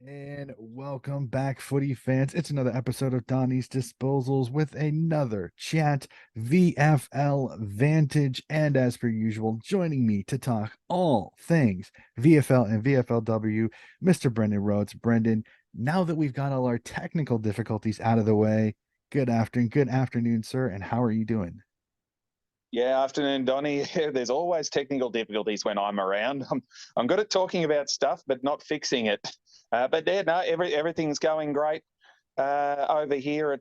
And welcome back, footy fans. It's another episode of Donnie's Disposals with another chat, VFL Vantage. And as per usual, joining me to talk all things VFL and VFLW, Mr. Brendan Rhodes. Brendan, now that we've got all our technical difficulties out of the way, good afternoon, sir. And how are you doing? Yeah, afternoon, Donnie. There's always technical difficulties when I'm around. I'm good at talking about stuff, but not fixing it. But yeah, no, everything's going great over here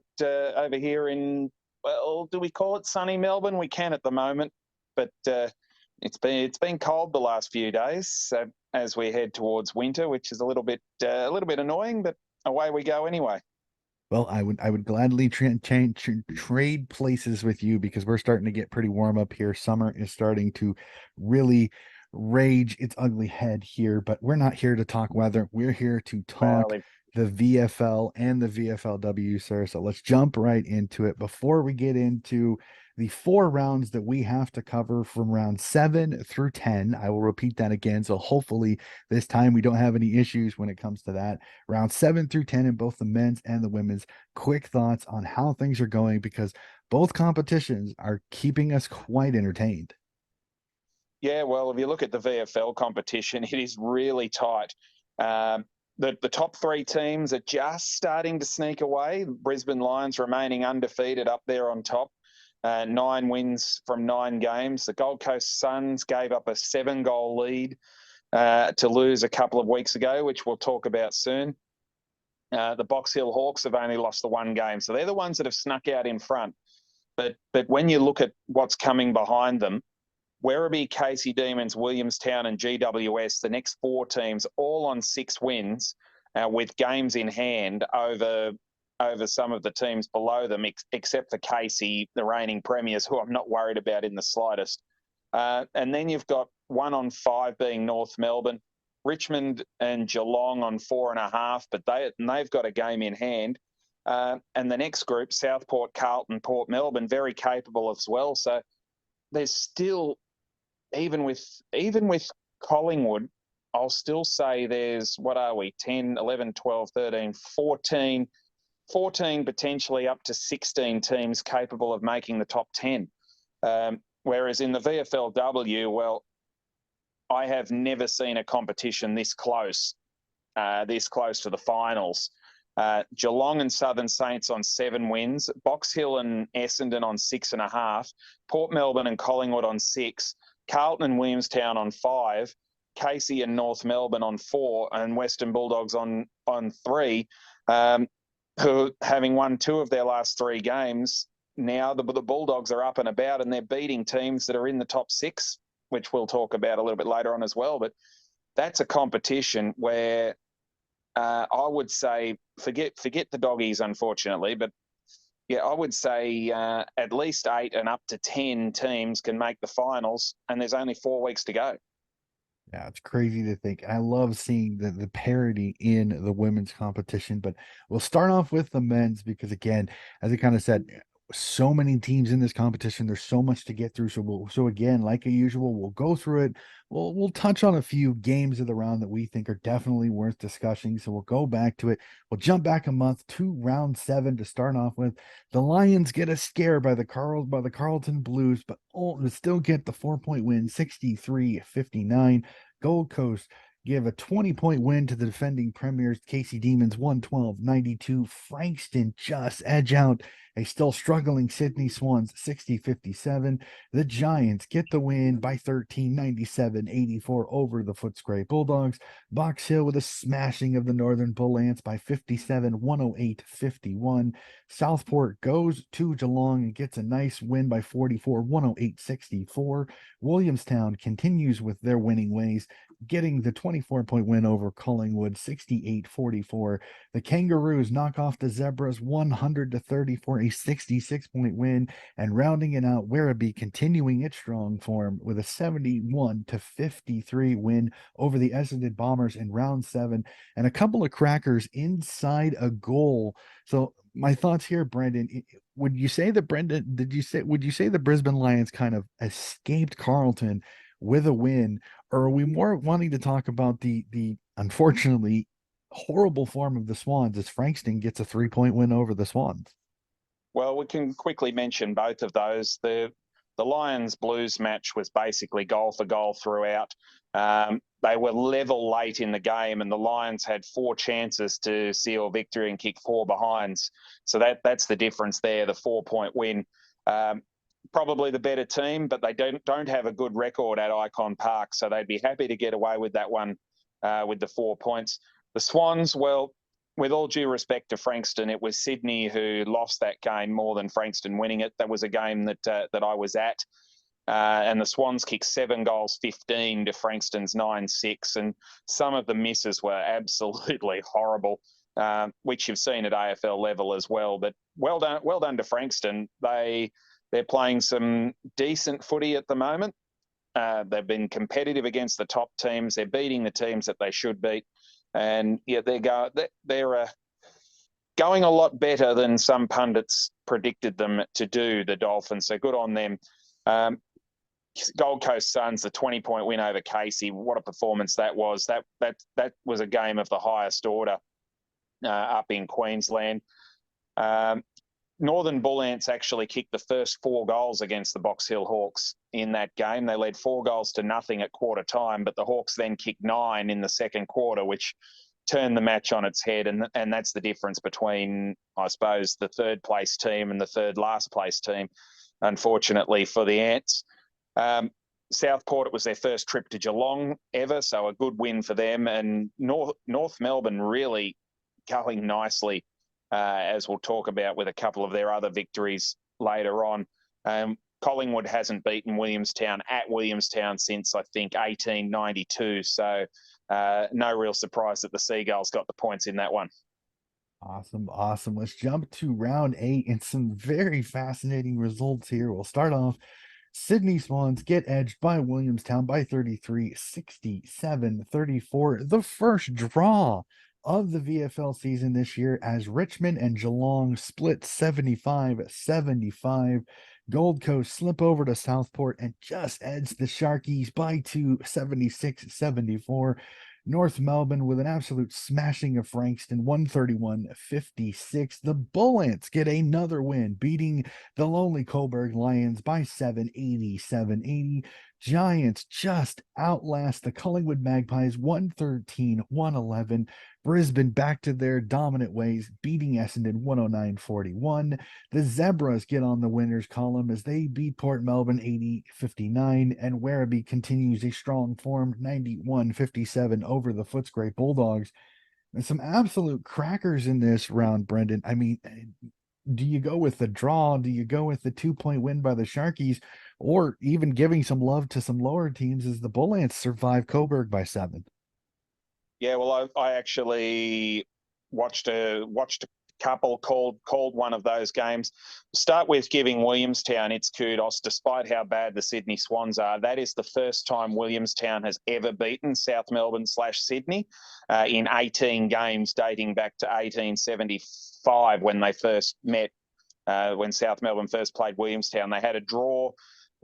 in, well, do we call it sunny Melbourne? We can at the moment, but it's been cold the last few days, so as we head towards winter, which is a little bit annoying, but away we go anyway. Well, I would gladly trade places with you because we're starting to get pretty warm up here. Summer is starting to really rage its ugly head here, but we're not here to talk weather. We're here to talk Well, the VFL and the VFLW, sir. So let's jump right into it. Before we get into the four rounds that we have to cover from round 7 through 10, I will repeat that again. So hopefully this time we don't have any issues when it comes to that. Round 7 through 10 in both the men's and the women's. Quick thoughts on how things are going because both competitions are keeping us quite entertained. yeah, well, if you look at the VFL competition, it is really tight. Um, the top three teams are just starting to sneak away. Brisbane Lions remaining undefeated up there on top, 9 wins from 9 games. The Gold Coast Suns gave up a 7-goal lead to lose a couple of weeks ago, which we'll talk about soon. The Box Hill Hawks have only lost the one game, so they're the ones that have snuck out in front. But when you look at what's coming behind them, Werribee, Casey Demons, Williamstown, and GWS, the next four teams, all on 6 wins, with games in hand over some of the teams below them, except for Casey, the reigning premiers, who I'm not worried about in the slightest. And then you've got 1 on 5 being North Melbourne, Richmond and Geelong on 4.5, but they've got a game in hand. And the next group, Southport, Carlton, Port Melbourne, very capable as well. So there's still, even with Collingwood, I'll still say there's, what are we, 10, 11, 12, 13, 14 potentially up to 16 teams capable of making the top 10. Whereas in the VFLW, well, I have never seen a competition this close to the finals. Geelong and Southern Saints on 7 wins, Box Hill and Essendon on 6.5, Port Melbourne and Collingwood on 6, Carlton and Williamstown on 5, Casey and North Melbourne on 4, and Western Bulldogs on 3, who, having won 2 of their last 3 games, now the Bulldogs are up and about and they're beating teams that are in the top 6, which we'll talk about a little bit later on as well. But that's a competition where I would say forget the doggies, unfortunately, but yeah, I would say at least 8 and up to 10 teams can make the finals, and there's only 4 weeks to go. Yeah, it's crazy to think. I love seeing the parity in the women's competition, but we'll start off with the men's because again, as I kind of said, so many teams in this competition. There's so much to get through. So again, like usual, we'll go through it. We'll touch on a few games of the round that we think are definitely worth discussing. So we'll go back to it. We'll jump back a month to round 7 to start off with. The Lions get a scare by the Carlton Blues, but still get the 4-point win, 63-59. Gold Coast give a 20-point win to the defending premiers, Casey Demons, 112-92. Frankston just edge out a still struggling Sydney Swans, 60-57. The Giants get the win by 13, 97-84 over the Footscray Bulldogs. Box Hill with a smashing of the Northern Bull Ants by 57, 108-51. Southport goes to Geelong and gets a nice win by 44, 108-64. Williamstown continues with their winning ways, getting the 24-point win over Collingwood, 68-44. The Kangaroos knock off the Zebras 100-34, a 66-point win, and rounding it out, Werribee continuing its strong form with a 71-53 win over the Essendon Bombers in round 7, and a couple of crackers inside a goal. So my thoughts here, Brendan. Would you say that would you say the Brisbane Lions kind of escaped Carlton with a win, or are we more wanting to talk about the unfortunately horrible form of the Swans as Frankston gets a 3-point win over the Swans. Well, we can quickly mention both of those. The Lions Blues match was basically goal for goal throughout. They were level late in the game, and the Lions had 4 chances to seal victory and kick 4 behinds. So that's the difference there. The 4-point win. Probably the better team, but they don't have a good record at Icon Park, so they'd be happy to get away with that one with the 4 points. The Swans, well, with all due respect to Frankston, it was Sydney who lost that game more than Frankston winning it. That was a game that I was at. And the Swans kicked 7 goals, 15 to Frankston's 9-6. And some of the misses were absolutely horrible, which you've seen at AFL level as well. But well done to Frankston. They're playing some decent footy at the moment. They've been competitive against the top teams. They're beating the teams that they should beat. And yeah, they're going a lot better than some pundits predicted them to do, the Dolphins. So good on them. Gold Coast Suns, the 20-point win over Casey. What a performance that was. That was a game of the highest order up in Queensland. Northern Bull Ants actually kicked the first 4 goals against the Box Hill Hawks in that game. They led 4 goals to nothing at quarter time, but the Hawks then kicked 9 in the second quarter, which turned the match on its head. And that's the difference between, I suppose, the third place team and the third last place team, unfortunately for the Ants. Southport, it was their first trip to Geelong ever, so a good win for them. And North Melbourne really going nicely, as we'll talk about with a couple of their other victories later on. Collingwood hasn't beaten Williamstown at Williamstown since, I think, 1892. So no real surprise that the Seagulls got the points in that one. Awesome. Let's jump to round 8 and some very fascinating results here. We'll start off. Sydney Swans get edged by Williamstown by 33, 67-34. The first draw of the VFL season this year as Richmond and Geelong split 75-75. Gold Coast slip over to Southport and just edge the Sharkies by 2, 76-74. North Melbourne with an absolute smashing of Frankston, 131-56. The Bull Ants get another win, beating the lonely Coburg Lions by 7, 87-80. Giants just outlast the Collingwood Magpies, 113-111. Brisbane back to their dominant ways, beating Essendon 109-41. The Zebras get on the winners column as they beat Port Melbourne 80-59, and Werribee continues a strong form, 91-57 over the Footscray Bulldogs. And some absolute crackers in this round, Brendan. I mean, do you go with the draw? Do you go with the 2-point win by the Sharkies? Or even giving some love to some lower teams as the Bull Ants survive Coburg by 7? Yeah, well, I actually watched a couple, called one of those games. Start with giving Williamstown its kudos, despite how bad the Sydney Swans are. That is the first time Williamstown has ever beaten South Melbourne/Sydney in 18 games, dating back to 1875 when they first met. When South Melbourne first played Williamstown, they had a draw,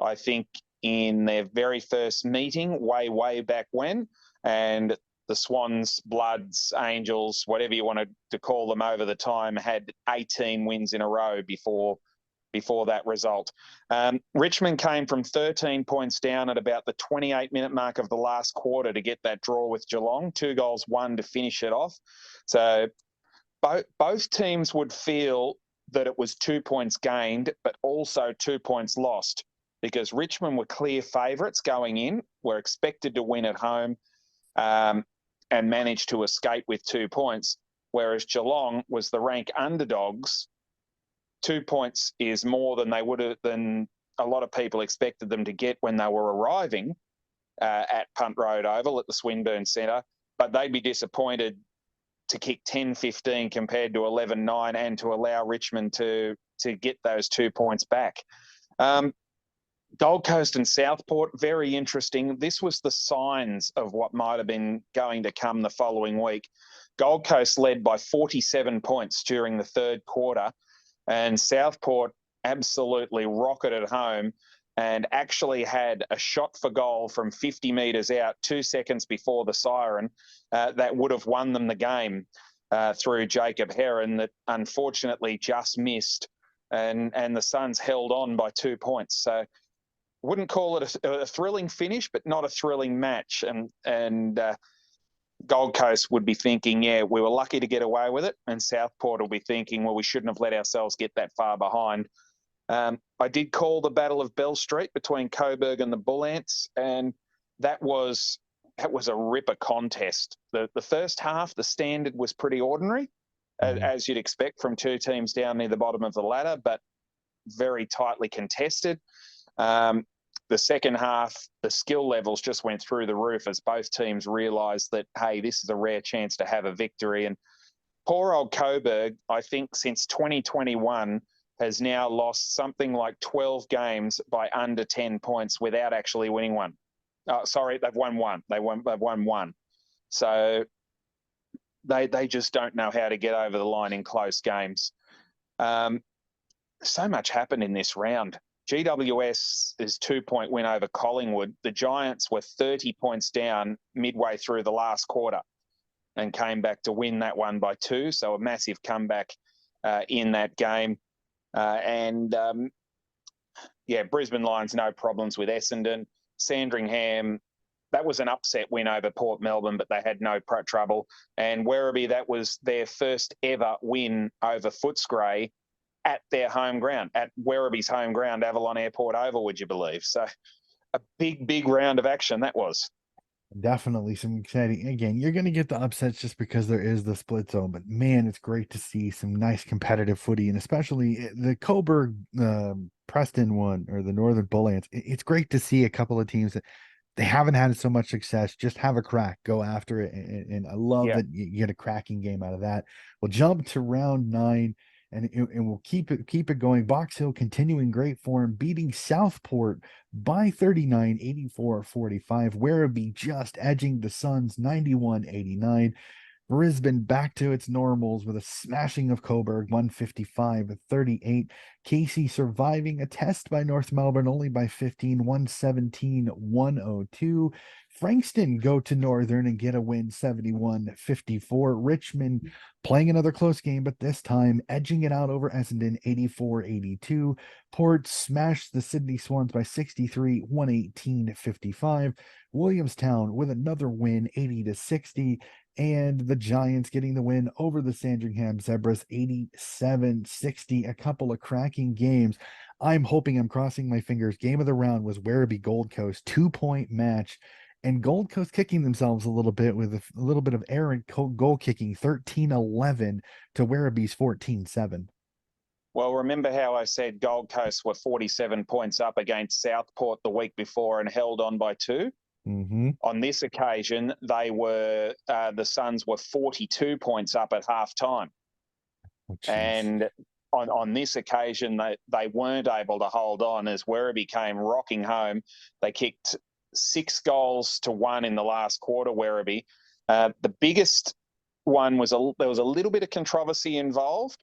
I think, in their very first meeting way back when, and the Swans, Bloods, Angels, whatever you wanted to call them over the time, had 18 wins in a row before that result. Richmond came from 13 points down at about the 28-minute mark of the last quarter to get that draw with Geelong, 2 goals, 1 to finish it off. So both teams would feel that it was 2 points gained, but also 2 points lost, because Richmond were clear favourites going in, were expected to win at home, and managed to escape with 2 points, whereas Geelong was the rank underdogs. 2 points is more than than a lot of people expected them to get when they were arriving at Punt Road Oval at the Swinburne Centre, but they'd be disappointed to kick 10-15 compared to 11-9 and to allow Richmond to get those 2 points back. Gold Coast and Southport, very interesting. This was the signs of what might have been going to come the following week. Gold Coast led by 47 points during the third quarter, and Southport absolutely rocketed home and actually had a shot for goal from 50 metres out 2 seconds before the siren that would have won them the game through Jacob Heron, that unfortunately just missed, and the Suns held on by 2 points. So wouldn't call it a thrilling finish, but not a thrilling match. And Gold Coast would be thinking, yeah, we were lucky to get away with it. And Southport will be thinking, well, we shouldn't have let ourselves get that far behind. I did call the Battle of Bell Street between Coburg and the Bull Ants, and that was a ripper contest. The first half, the standard was pretty ordinary, as you'd expect from two teams down near the bottom of the ladder, but very tightly contested. The second half, the skill levels just went through the roof as both teams realised that, hey, this is a rare chance to have a victory. And poor old Coburg, I think since 2021, has now lost something like 12 games by under 10 points without actually winning one. Sorry, they've won one. They've won one. So they just don't know how to get over the line in close games. So much happened in this round. GWS's 2-point win over Collingwood. The Giants were 30 points down midway through the last quarter and came back to win that one by 2. So a massive comeback in that game. Brisbane Lions, no problems with Essendon. Sandringham, that was an upset win over Port Melbourne, but they had no trouble. And Werribee, that was their first ever win over Footscray at their home ground, at Werribee's home ground, Avalon Airport Oval, would you believe? So a big round of action that was. Definitely some exciting. Again, you're going to get the upsets just because there is the split zone, but man, it's great to see some nice competitive footy, and especially the Coburg Preston one, or the Northern Bull Ants. It's great to see a couple of teams that they haven't had so much success just have a crack, go after it, and I love that you get a cracking game out of that. We'll jump to round 9. And we'll keep it going. Box Hill continuing great form, beating Southport by 39, 84-45. Werribee just edging the Suns 91-89. Brisbane back to its normals with a smashing of Coburg 155-38. Casey surviving a test by North Melbourne only by 15, 117-102. Frankston go to Northern and get a win 71-54. Richmond playing another close game, but this time edging it out over Essendon 84-82. Port smashed the Sydney Swans by 63, 118-55. Williamstown with another win 80-60. And the Giants getting the win over the Sandringham Zebras 87-60. A couple of cracking games. I'm crossing my fingers. Game of the round was Werribee Gold Coast, 2-point match. And Gold Coast kicking themselves a little bit with a little bit of errant goal kicking, 13-11 to Werribee's 14-7. Well, remember how I said Gold Coast were 47 points up against Southport the week before and held on by 2? Mm-hmm. On this occasion, the Suns were 42 points up at half time. Oh, and on this occasion, they weren't able to hold on as Werribee came rocking home. They kicked 6-1 in the last quarter, Werribee. The biggest one was there was a little bit of controversy involved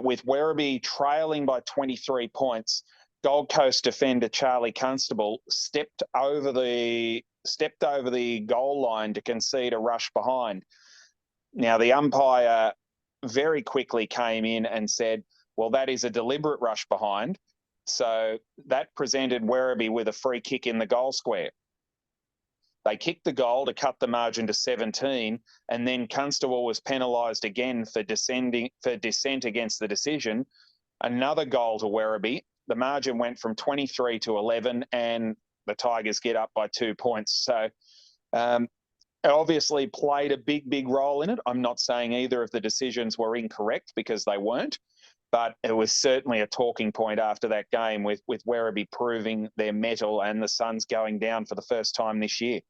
with Werribee trailing by 23 points. Gold Coast defender Charlie Constable stepped over the goal line to concede a rush behind. Now, the umpire very quickly came in and said, well, that is a deliberate rush behind. So that presented Werribee with a free kick in the goal square. They kicked the goal to cut the margin to 17, and then Constable was penalised again for dissent against the decision. Another goal to Werribee. The margin went from 23 to 11, and the Tigers get up by 2 points. So it obviously played a big role in it. I'm not saying either of the decisions were incorrect, because they weren't, but it was certainly a talking point after that game with Werribee proving their mettle and the Suns going down for the first time this year.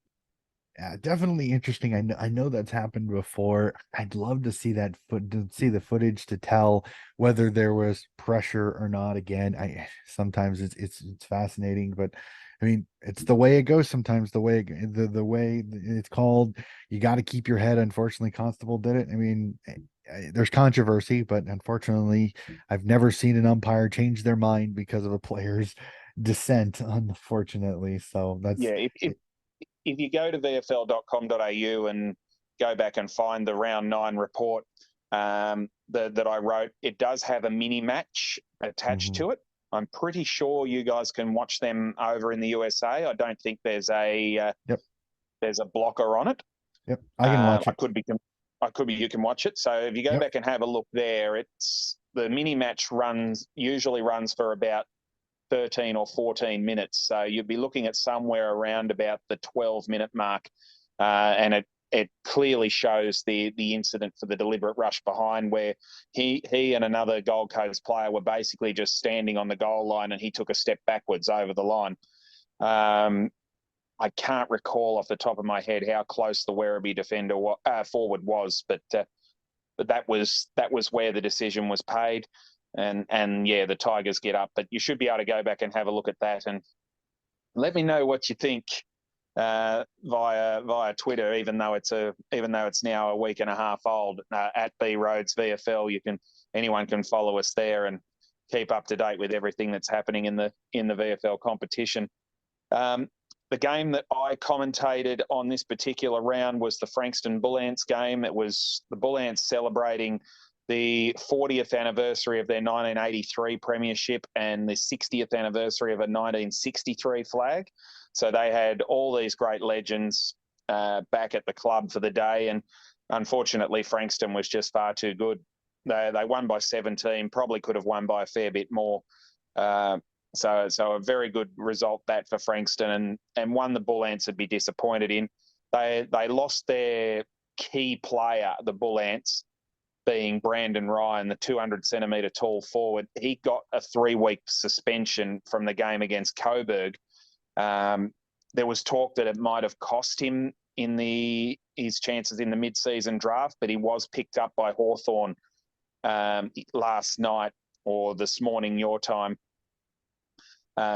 Yeah, definitely interesting. I know that's happened before. I'd love to see the footage to tell whether there was pressure or not. Again, sometimes it's fascinating, but I mean, it's the way it goes sometimes. The way it's called, you got to keep your head. Unfortunately, Constable did it. I mean, there's controversy, but unfortunately, I've never seen an umpire change their mind because of a player's descent, unfortunately. So that's Yeah, if you go to vfl.com.au and go back and find the round 9 report that I wrote, it does have a mini match attached mhm. to it. I'm pretty sure you guys can watch them over in the USA. I don't think Yep, there's a blocker on it. yep. I can watch I it. could be you can watch it. So if you go Yep. back and have a look there, it's the mini match usually runs for about 13 or 14 minutes. So you'd be looking at somewhere around about the 12-minute mark, and it clearly shows the incident for the deliberate rush behind, where he and another Gold Coast player were basically just standing on the goal line, and he took a step backwards over the line. I can't recall off the top of my head how close the Werribee defender forward was, but that was where the decision was paid, and yeah, the Tigers get up. But you should be able to go back and have a look at that and let me know what you think via Twitter. Even though it's now a week and a half old, at B Rhodes VFL, anyone can follow us there and keep up to date with everything that's happening in the VFL competition. Um, the game that I commentated on this particular round was the Frankston Bull Ants game. It was the Bull Ants celebrating the 40th anniversary of their 1983 premiership and the 60th anniversary of a 1963 flag. So they had all these great legends back at the club for the day, and unfortunately, Frankston was just far too good. They won by 17, probably could have won by a fair bit more. So a very good result that for Frankston, and one the Bull Ants would be disappointed in. They lost their key player, the Bull Ants, being Brendan Rhodes, the 200-centimetre tall forward. He got a 3-week suspension from the game against Coburg. There was talk that it might have cost him in his chances in the mid-season draft, but he was picked up by Hawthorn last night or this morning your time.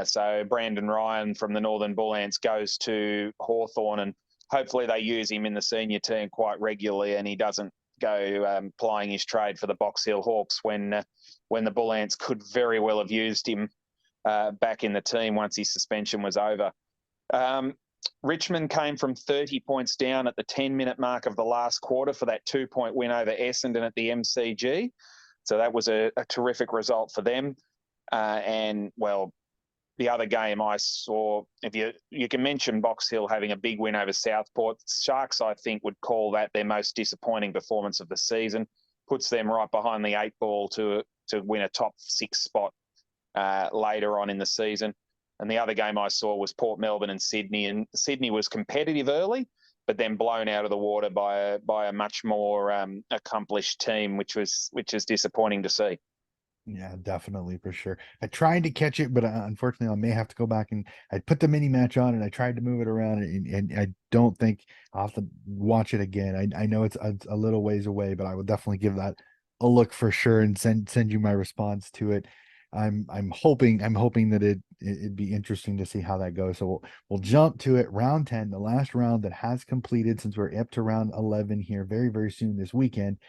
So Brandon Ryan from the Northern Bull Ants goes to Hawthorn, and hopefully they use him in the senior team quite regularly, and he doesn't go plying his trade for the Box Hill Hawks when the Bull Ants could very well have used him back in the team once his suspension was over. Richmond came from 30 points down at the 10-minute mark of the last quarter for that 2-point win over Essendon at the MCG. So that was a terrific result for them. And, well, the other game I saw, if you can mention Box Hill having a big win over Southport. Sharks, I think, would call that their most disappointing performance of the season. Puts them right behind the 8 ball to win a top 6 spot later on in the season. And the other game I saw was Port Melbourne and Sydney. And Sydney was competitive early, but then blown out of the water by a much more accomplished team, which was disappointing to see. Yeah, definitely for sure. I tried to catch it, but unfortunately, I may have to go back and I put the mini match on and I tried to move it around, and I don't think I'll have to watch it again. I know it's a little ways away, but I will definitely give that a look for sure and send you my response to it. I'm hoping that it'd be interesting to see how that goes. So we'll jump to it. Round 10, the last round that has completed, since we're up to round 11 here very, very soon this weekend.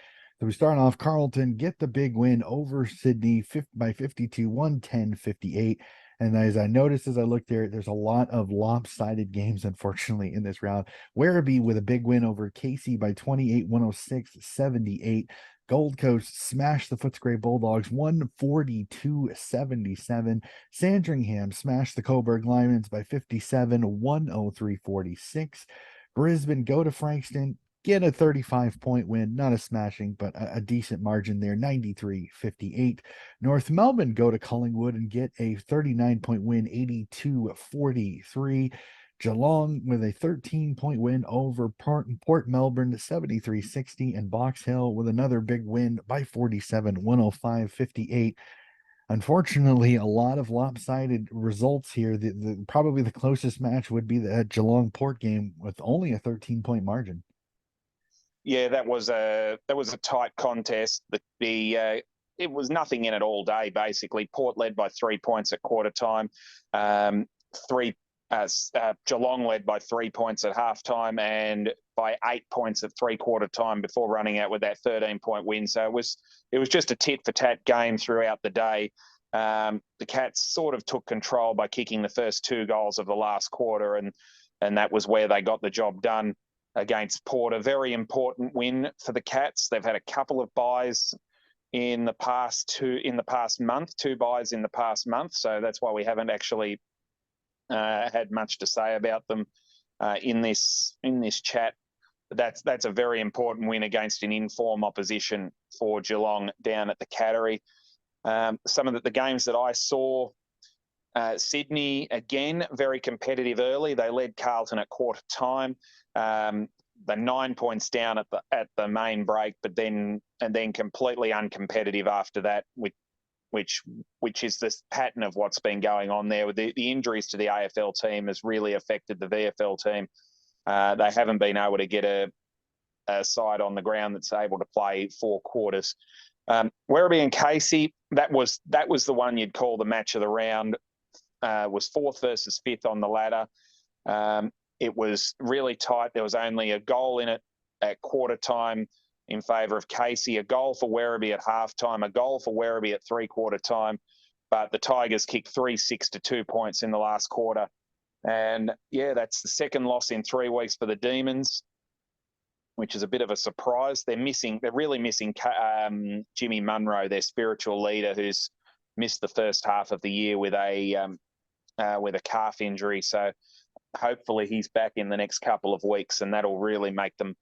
So we start off, Carlton get the big win over Sydney by 52, 110-58. And as I noticed as I looked there, there's a lot of lopsided games, unfortunately, in this round. Werribee with a big win over Casey by 28, 106-78. Gold Coast smashed the Footscray Bulldogs 142-77. Sandringham smashed the Coburg Lions by 57, 103-46. Brisbane go to Frankston, get a 35-point win, not a smashing, but a decent margin there, 93-58. North Melbourne go to Collingwood and get a 39-point win, 82-43. Geelong with a 13-point win over Port Melbourne, 73-60, and Box Hill with another big win by 47, 105-58. Unfortunately, a lot of lopsided results here. Probably the closest match would be the Geelong Port game with only a 13-point margin. Yeah, that was a tight contest. It was nothing in it all day. Basically, Port led by 3 points at quarter time. Geelong led by 3 points at halftime and by 8 points at three-quarter time before running out with that 13-point win. So it was just a tit for tat game throughout the day. The Cats sort of took control by kicking the first 2 goals of the last quarter, and that was where they got the job done against Port. A very important win for the Cats. They've had a couple of buys in the past month, 2 buys in the past month. So that's why we haven't actually had much to say about them in this chat. But that's a very important win against an in-form opposition for Geelong down at the Cattery. Some of the games that I saw, Sydney, again, very competitive early. They led Carlton at quarter time. They're 9 points down at the main break, but then completely uncompetitive after that, which is this pattern of what's been going on there. With the injuries to the AFL team has really affected the VFL team. They haven't been able to get a side on the ground that's able to play 4 quarters. Werribee and Casey, that was the one you'd call the match of the round. Was 4th versus 5th on the ladder. It was really tight. There was only a goal in it at quarter time in favour of Casey, a goal for Werribee at half time, a goal for Werribee at 3/4 time. But the Tigers kicked 3-6 to 2 points in the last quarter. And yeah, that's the second loss in 3 weeks for the Demons, which is a bit of a surprise. They're really missing Jimmy Munro, their spiritual leader, who's missed the first half of the year with a calf injury. So hopefully he's back in the next couple of weeks, and that'll really make them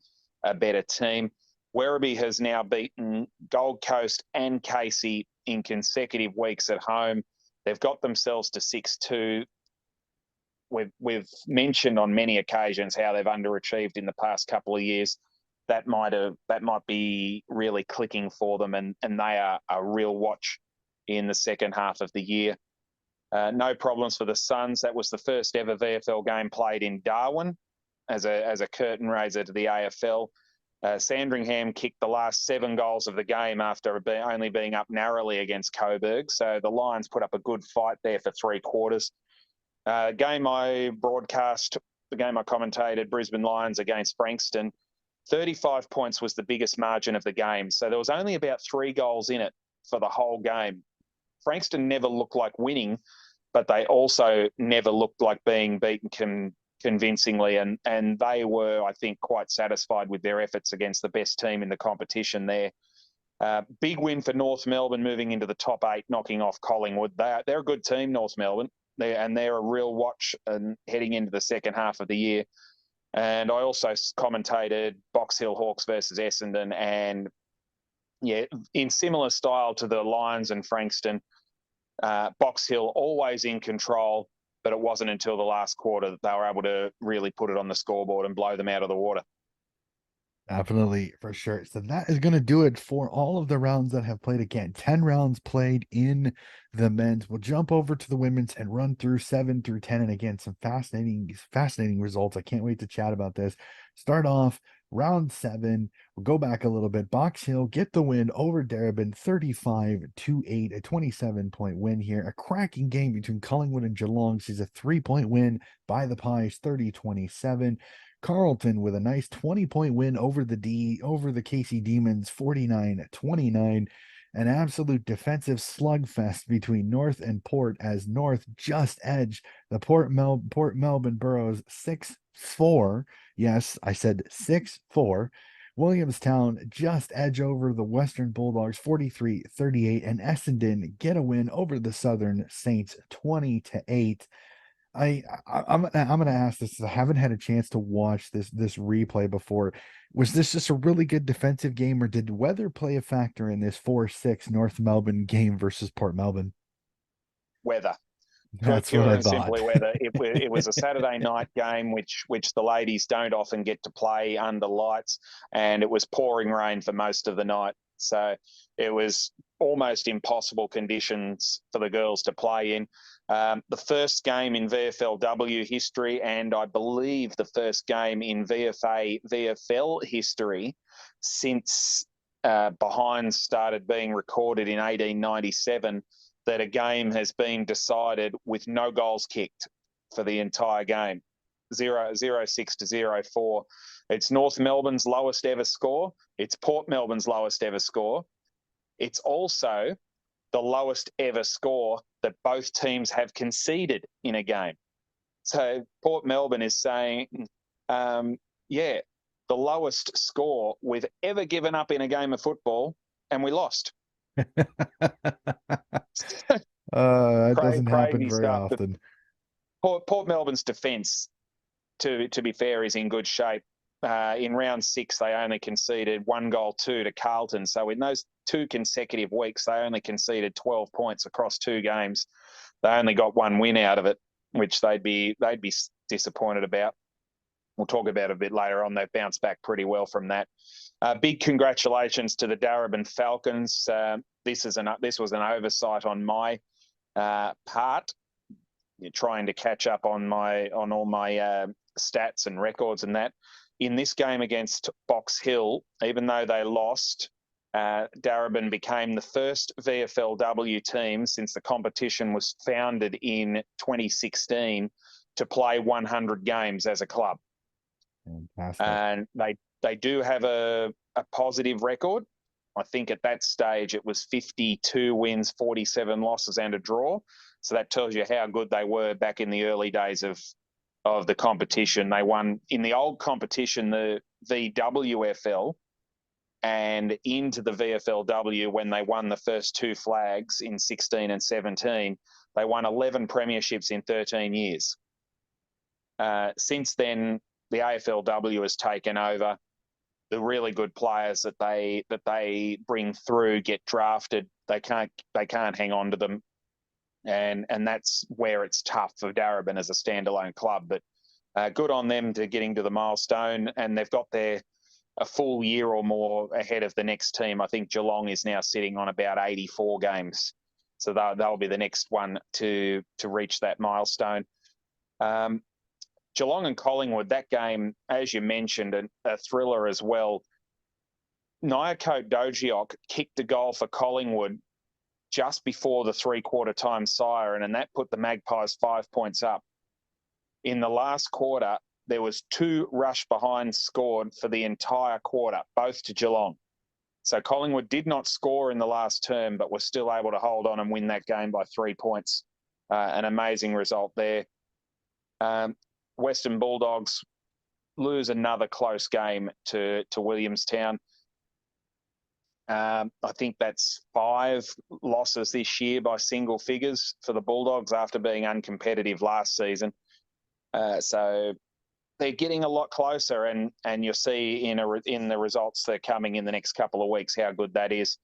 a better team. Werribee has now beaten Gold Coast and Casey in consecutive weeks at home. They've got themselves to 6-2. We've mentioned on many occasions how they've underachieved in the past couple of years. That might be really clicking for them, and they are a real watch in the second half of the year. No problems for the Suns. That was the first ever VFL game played in Darwin as a curtain raiser to the AFL. Sandringham kicked the last 7 goals of the game after only being up narrowly against Coburg. So the Lions put up a good fight there for 3 quarters. Game I broadcast, the game I commentated, Brisbane Lions against Frankston, 35 points was the biggest margin of the game. So there was only about 3 goals in it for the whole game. Frankston never looked like winning, but they also never looked like being beaten convincingly. And they were, I think, quite satisfied with their efforts against the best team in the competition there. Big win for North Melbourne, moving into the top 8, knocking off Collingwood. They're a good team, North Melbourne. They're a real watch and heading into the second half of the year. And I also commentated Box Hill Hawks versus Essendon, and yeah, in similar style to the Lions and Frankston, Box Hill always in control, but it wasn't until the last quarter that they were able to really put it on the scoreboard and blow them out of the water. Definitely, for sure. So that is going to do it for all of the rounds that have played. Again, 10 rounds played in the men's. We'll jump over to the women's and run through 7 through 10. And again, some fascinating results. I can't wait to chat about this. Start off round 7. We'll go back a little bit. Box Hill get the win over Darebin 35-8, a 27-point win here. A cracking game between Collingwood and Geelong sees a 3-point win by the Pies, 30-27. Carlton with a nice 20-point win over the KC Demons, 49-29. An absolute defensive slugfest between North and Port as North just edged the Port Melbourne Burrows 6-4. Yes, I said 6-4. Williamstown just edge over the Western Bulldogs 43-38, and Essendon get a win over the Southern Saints 20-8. I'm gonna ask this. I haven't had a chance to watch this replay before. Was this just a really good defensive game, or did weather play a factor in this 4-6 North Melbourne game versus Port Melbourne? Weather. That's what Pure I and thought. simply weather. It was a Saturday night game, which the ladies don't often get to play under lights, and it was pouring rain for most of the night. So it was almost impossible conditions for the girls to play in. The first game in VFLW history, and I believe the first game in VFL history since behinds started being recorded in 1897, that a game has been decided with no goals kicked for the entire game. 0-6 to 0-4. It's North Melbourne's lowest ever score. It's Port Melbourne's lowest ever score. It's also the lowest ever score that both teams have conceded in a game. So Port Melbourne is saying, yeah, the lowest score we've ever given up in a game of football, and we lost. That doesn't happen Crazy very stuff. often. Port Melbourne's defence, to be fair, is in good shape. In round 6, they only conceded 1-2 to Carlton. So in those 2 consecutive weeks, they only conceded 12 points across 2 games. They only got 1 win out of it, which they'd be disappointed about. We'll talk about it a bit later on. They've bounced back pretty well from that. Big congratulations to the Darebin Falcons. This was an oversight on my part. You're trying to catch up on all my stats and records and that. In this game against Box Hill, even though they lost, Darebin became the first VFLW team since the competition was founded in 2016 to play 100 games as a club. Fantastic. And they do have a positive record. I think at that stage it was 52 wins, 47 losses and a draw. So that tells you how good they were back in the early days of the competition. They won in the old competition, the VWFL, and into the VFLW when they won the first 2 flags in 16 and 17. They won 11 premierships in 13 years. Since then, the AFLW has taken over. The really good players that they bring through get drafted. They can't hang on to them, and that's where it's tough for Darebin as a standalone club. But good on them to getting to the milestone, and they've got a full year or more ahead of the next team. I think Geelong is now sitting on about 84 games, so they'll be the next one to reach that milestone. Geelong and Collingwood, that game, as you mentioned, a thriller as well. Nyakot Dojiok kicked a goal for Collingwood just before the 3-quarter time siren, and that put the Magpies 5 points up. In the last quarter, there was 2 rush behinds scored for the entire quarter, both to Geelong. So Collingwood did not score in the last term, but were still able to hold on and win that game by 3 points. An amazing result there. Western Bulldogs lose another close game to Williamstown. I think that's 5 losses this year by single figures for the Bulldogs after being uncompetitive last season. So they're getting a lot closer, and you'll see in the results that are coming in the next couple of weeks how good that is.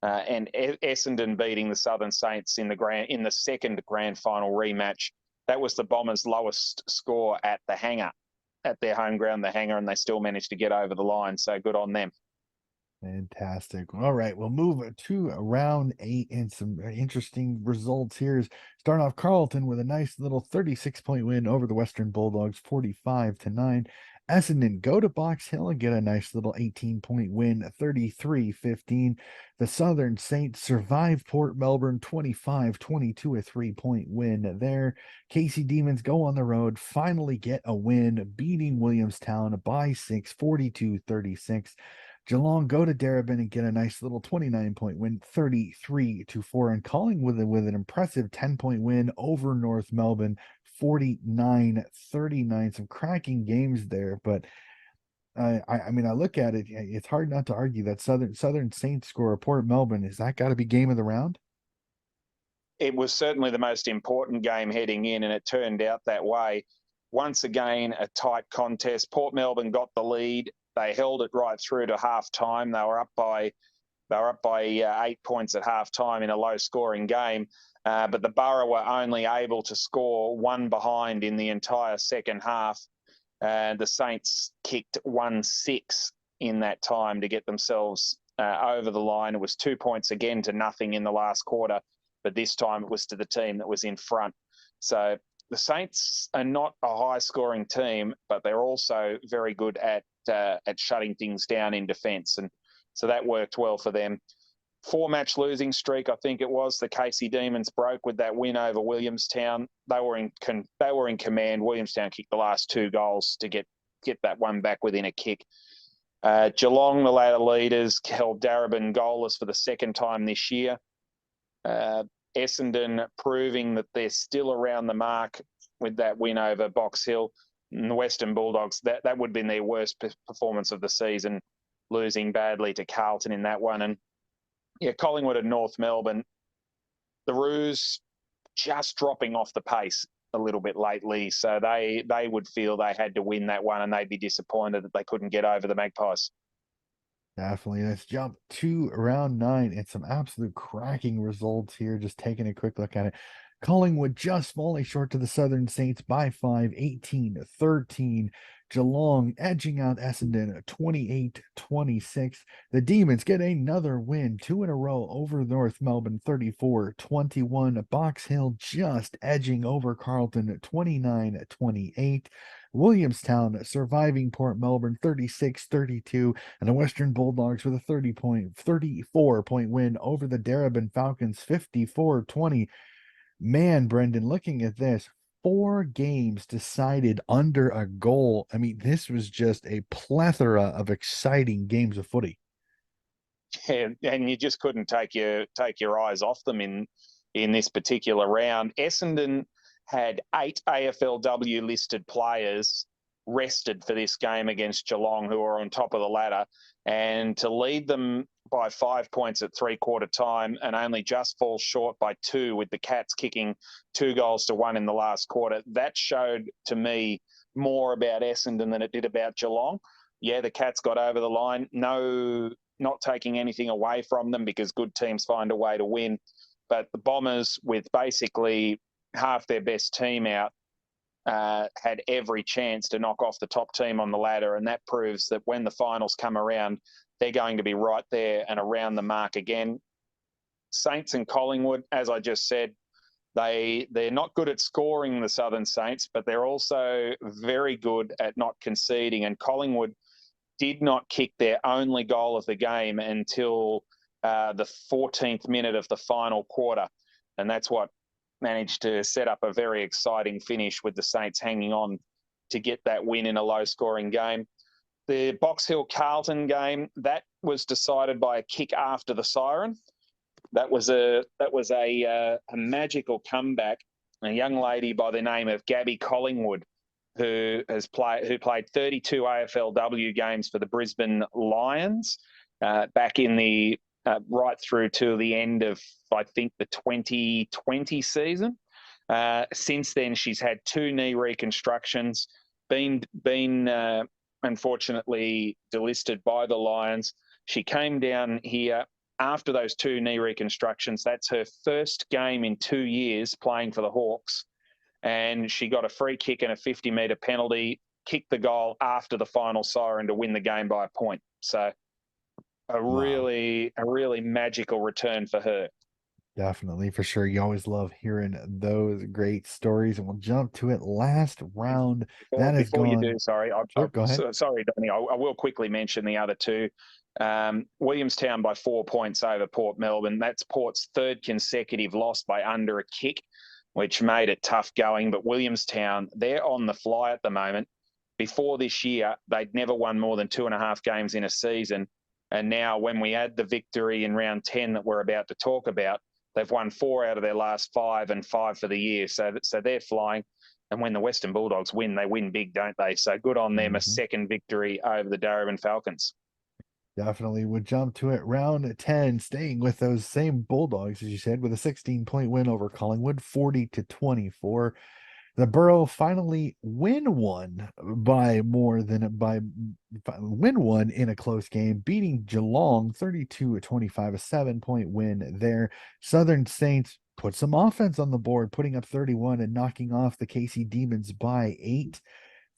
And Essendon beating the Southern Saints in the second grand final rematch. That was the Bombers' lowest score at the Hangar, at their home ground, the Hangar, and they still managed to get over the line. So good on them. Fantastic. All right, we'll move to round 8 and some interesting results here. Starting off, Carlton with a nice little 36-point win over the Western Bulldogs, 45-9. Essendon go to Box Hill and get a nice little 18-point win, 33-15. The Southern Saints survive Port Melbourne, 25-22, a 3-point win there. Casey Demons go on the road, finally get a win, beating Williamstown by 6, 42-36. Geelong go to Darebin and get a nice little 29-point win, 33-4. And Collingwood with an impressive 10-point win over North Melbourne, 49-39. Some cracking games there, but I mean, I look at it, it's hard not to argue that Southern Saints score a Port Melbourne. Is that got to be game of the round? It was certainly the most important game heading in, and it turned out that way. Once again, a tight contest. Port Melbourne got the lead. They held it right through to half time. They were up by 8 points at half time in a low scoring game. But the Borough were only able to score 1 behind in the entire second half. The Saints kicked 1-6 in that time to get themselves over the line. It was 2 points again to nothing in the last quarter, but this time it was to the team that was in front. So the Saints are not a high-scoring team, but they're also very good at shutting things down in defence, and so that worked well for them. 4-match losing streak, I think it was, the Casey Demons broke with that win over Williamstown. They were in command. Williamstown kicked the last 2 goals to get that one back within a kick. Geelong, the ladder leaders, held Darebin goalless for the second time this year. Uh, Essendon proving that they're still around the mark with that win over Box Hill. And the Western Bulldogs, that would have been their worst performance of the season, losing badly to Carlton in that one. And yeah, Collingwood and North Melbourne, the Roos just dropping off the pace a little bit lately. So they would feel they had to win that one, and they'd be disappointed that they couldn't get over the Magpies. Definitely. Let's jump to round 9 and some absolute cracking results here. Just taking a quick look at it. Collingwood just falling short to the Southern Saints by 5, 18-13. Geelong edging out Essendon 28-26. The Demons get another win, 2 in a row over North Melbourne 34-21. Box Hill just edging over Carlton 29-28. Williamstown surviving Port Melbourne 36-32, and the Western Bulldogs with a 34-point win over the Darebin Falcons 54-20. Man, Brendan, looking at this, 4 games decided under a goal. I mean, this was just a plethora of exciting games of footy. And you just couldn't take your eyes off them in this particular round. Essendon had 8 AFLW listed players rested for this game against Geelong, who are on top of the ladder, and to lead them by 5 points at three-quarter time and only just fall short by 2 with the Cats kicking 2-1 in the last quarter. That showed to me more about Essendon than it did about Geelong. Yeah, the Cats got over the line. No, not taking anything away from them because good teams find a way to win. But the Bombers, with basically half their best team out, had every chance to knock off the top team on the ladder. And that proves that when the finals come around, they're going to be right there and around the mark again. Saints and Collingwood, as I just said, they're not good at scoring, the Southern Saints, but they're also very good at not conceding. And Collingwood did not kick their only goal of the game until the 14th minute of the final quarter. And that's what managed to set up a very exciting finish with the Saints hanging on to get that win in a low-scoring game. The Box Hill Carlton game, that was decided by a kick after the siren. That was a magical comeback. A young lady by the name of Gabby Collingwood, who played 32 AFLW games for the Brisbane Lions back in the right through to the end of, I think, the 2020 season. Since then, she's had 2 knee reconstructions, been unfortunately delisted by the Lions. She came down here after those 2 knee reconstructions. That's her first game in 2 years playing for the Hawks. And she got a free kick and a 50-metre penalty, kicked the goal after the final siren to win the game by a point. So a really magical return for her. Definitely, for sure. You always love hearing those great stories, and we'll jump to it. Last round that has Before you do, gone. sorry, Sure, go ahead. sorry, Donnie, I will quickly mention the other 2. Williamstown by 4 points over Port Melbourne. That's Port's 3rd consecutive loss by under a kick, which made it tough going. But Williamstown, they're on the fly at the moment. Before this year, they'd never won more than 2.5 games in a season. And now when we add the victory in round 10 that we're about to talk about, they've won 4 out of their last 5 and 5 for the year. So they're flying. And when the Western Bulldogs win, they win big, don't they? So good on them, a second victory over the Darebin Falcons. Definitely would jump to it. Round 10, staying with those same Bulldogs, as you said, with a 16-point win over Collingwood, 40-24. The Borough finally win one in a close game, beating Geelong 32-25, a 7-point win there. Southern Saints put some offense on the board, putting up 31 and knocking off the KC Demons by 8.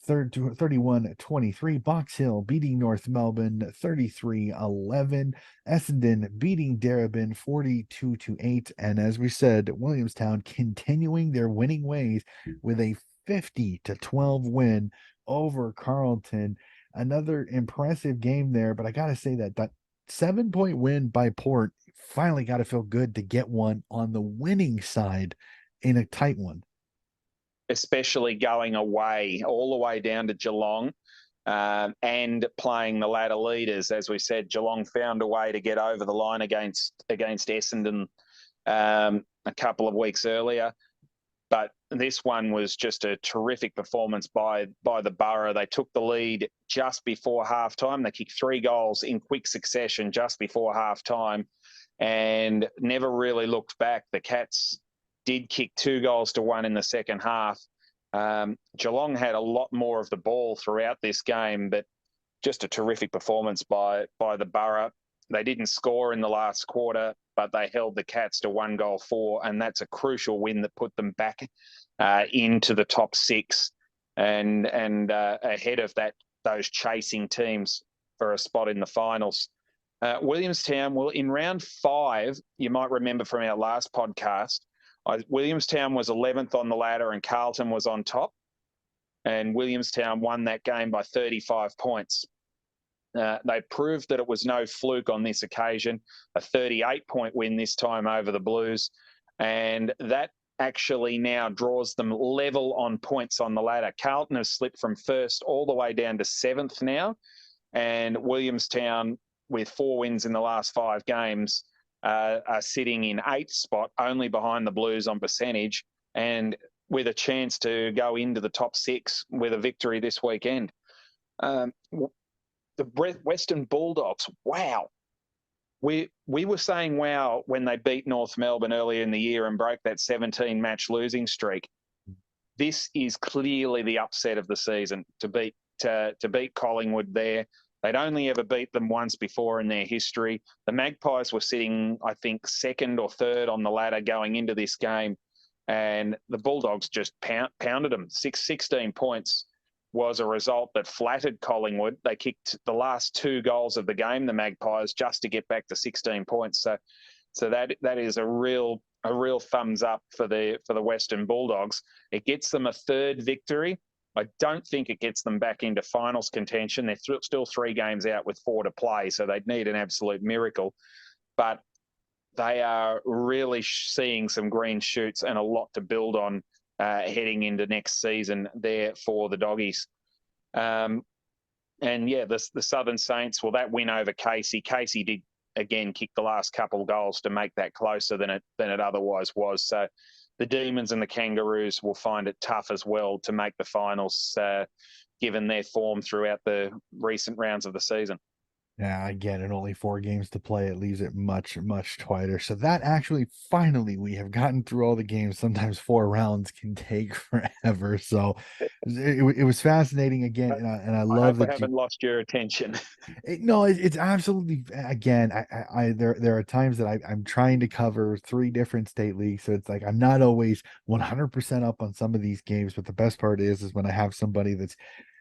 31-23. Box Hill beating North Melbourne 33-11. Essendon beating Darebin 42-8. And as we said, Williamstown continuing their winning ways with a 50-12 win over Carlton. Another impressive game there, but I gotta say that 7-point win by Port finally got to feel good to get one on the winning side in a tight one. Especially going away, all the way down to Geelong, and playing the ladder leaders. As we said, Geelong found a way to get over the line against Essendon a couple of weeks earlier. But this one was just a terrific performance by the Borough. They took the lead just before halftime. They kicked 3 goals in quick succession just before halftime and never really looked back. The Cats did kick 2-1 in the second half. Geelong had a lot more of the ball throughout this game, but just a terrific performance by the Borough. They didn't score in the last quarter, but they held the Cats to 1-4, and that's a crucial win that put them back into the top 6 and ahead of those chasing teams for a spot in the finals. Williamstown, well, in round 5, you might remember from our last podcast, Williamstown was 11th on the ladder and Carlton was on top, and Williamstown won that game by 35 points. They proved that it was no fluke on this occasion, a 38-point win this time over the Blues, and that actually now draws them level on points on the ladder. Carlton has slipped from 1st all the way down to 7th now, and Williamstown, with 4 wins in the last 5 games, are sitting in 8th spot, only behind the Blues on percentage, and with a chance to go into the top 6 with a victory this weekend. The Western Bulldogs, wow. We were saying wow when they beat North Melbourne earlier in the year and broke that 17-match losing streak. This is clearly the upset of the season, to beat Collingwood there. They'd only ever beat them once before in their history. The Magpies were sitting, I think, 2nd or 3rd on the ladder going into this game, and the Bulldogs just pounded them. 16 points was a result that flattered Collingwood. They kicked the last 2 goals of the game, the Magpies, just to get back to 16 points. So that is a real thumbs up for the Western Bulldogs. It gets them a 3rd victory. I don't think it gets them back into finals contention. They're still 3 games out with 4 to play, so they'd need an absolute miracle. But they are really seeing some green shoots and a lot to build on heading into next season there for the Doggies. And yeah, the Southern Saints, well, that win over Casey did again kick the last couple of goals to make that closer than it otherwise was. So the Demons and the Kangaroos will find it tough as well to make the finals, given their form throughout the recent rounds of the season. Yeah, again, and only 4 games to play. It leaves it much, much tighter. So that actually, finally, we have gotten through all the games. Sometimes 4 rounds can take forever. So it was fascinating again, and I I love hope I that you. haven't lost your attention. No, it's absolutely, again. There are times that I'm trying to cover 3 different state leagues, so it's like I'm not always 100% up on some of these games. But the best part is when I have somebody that's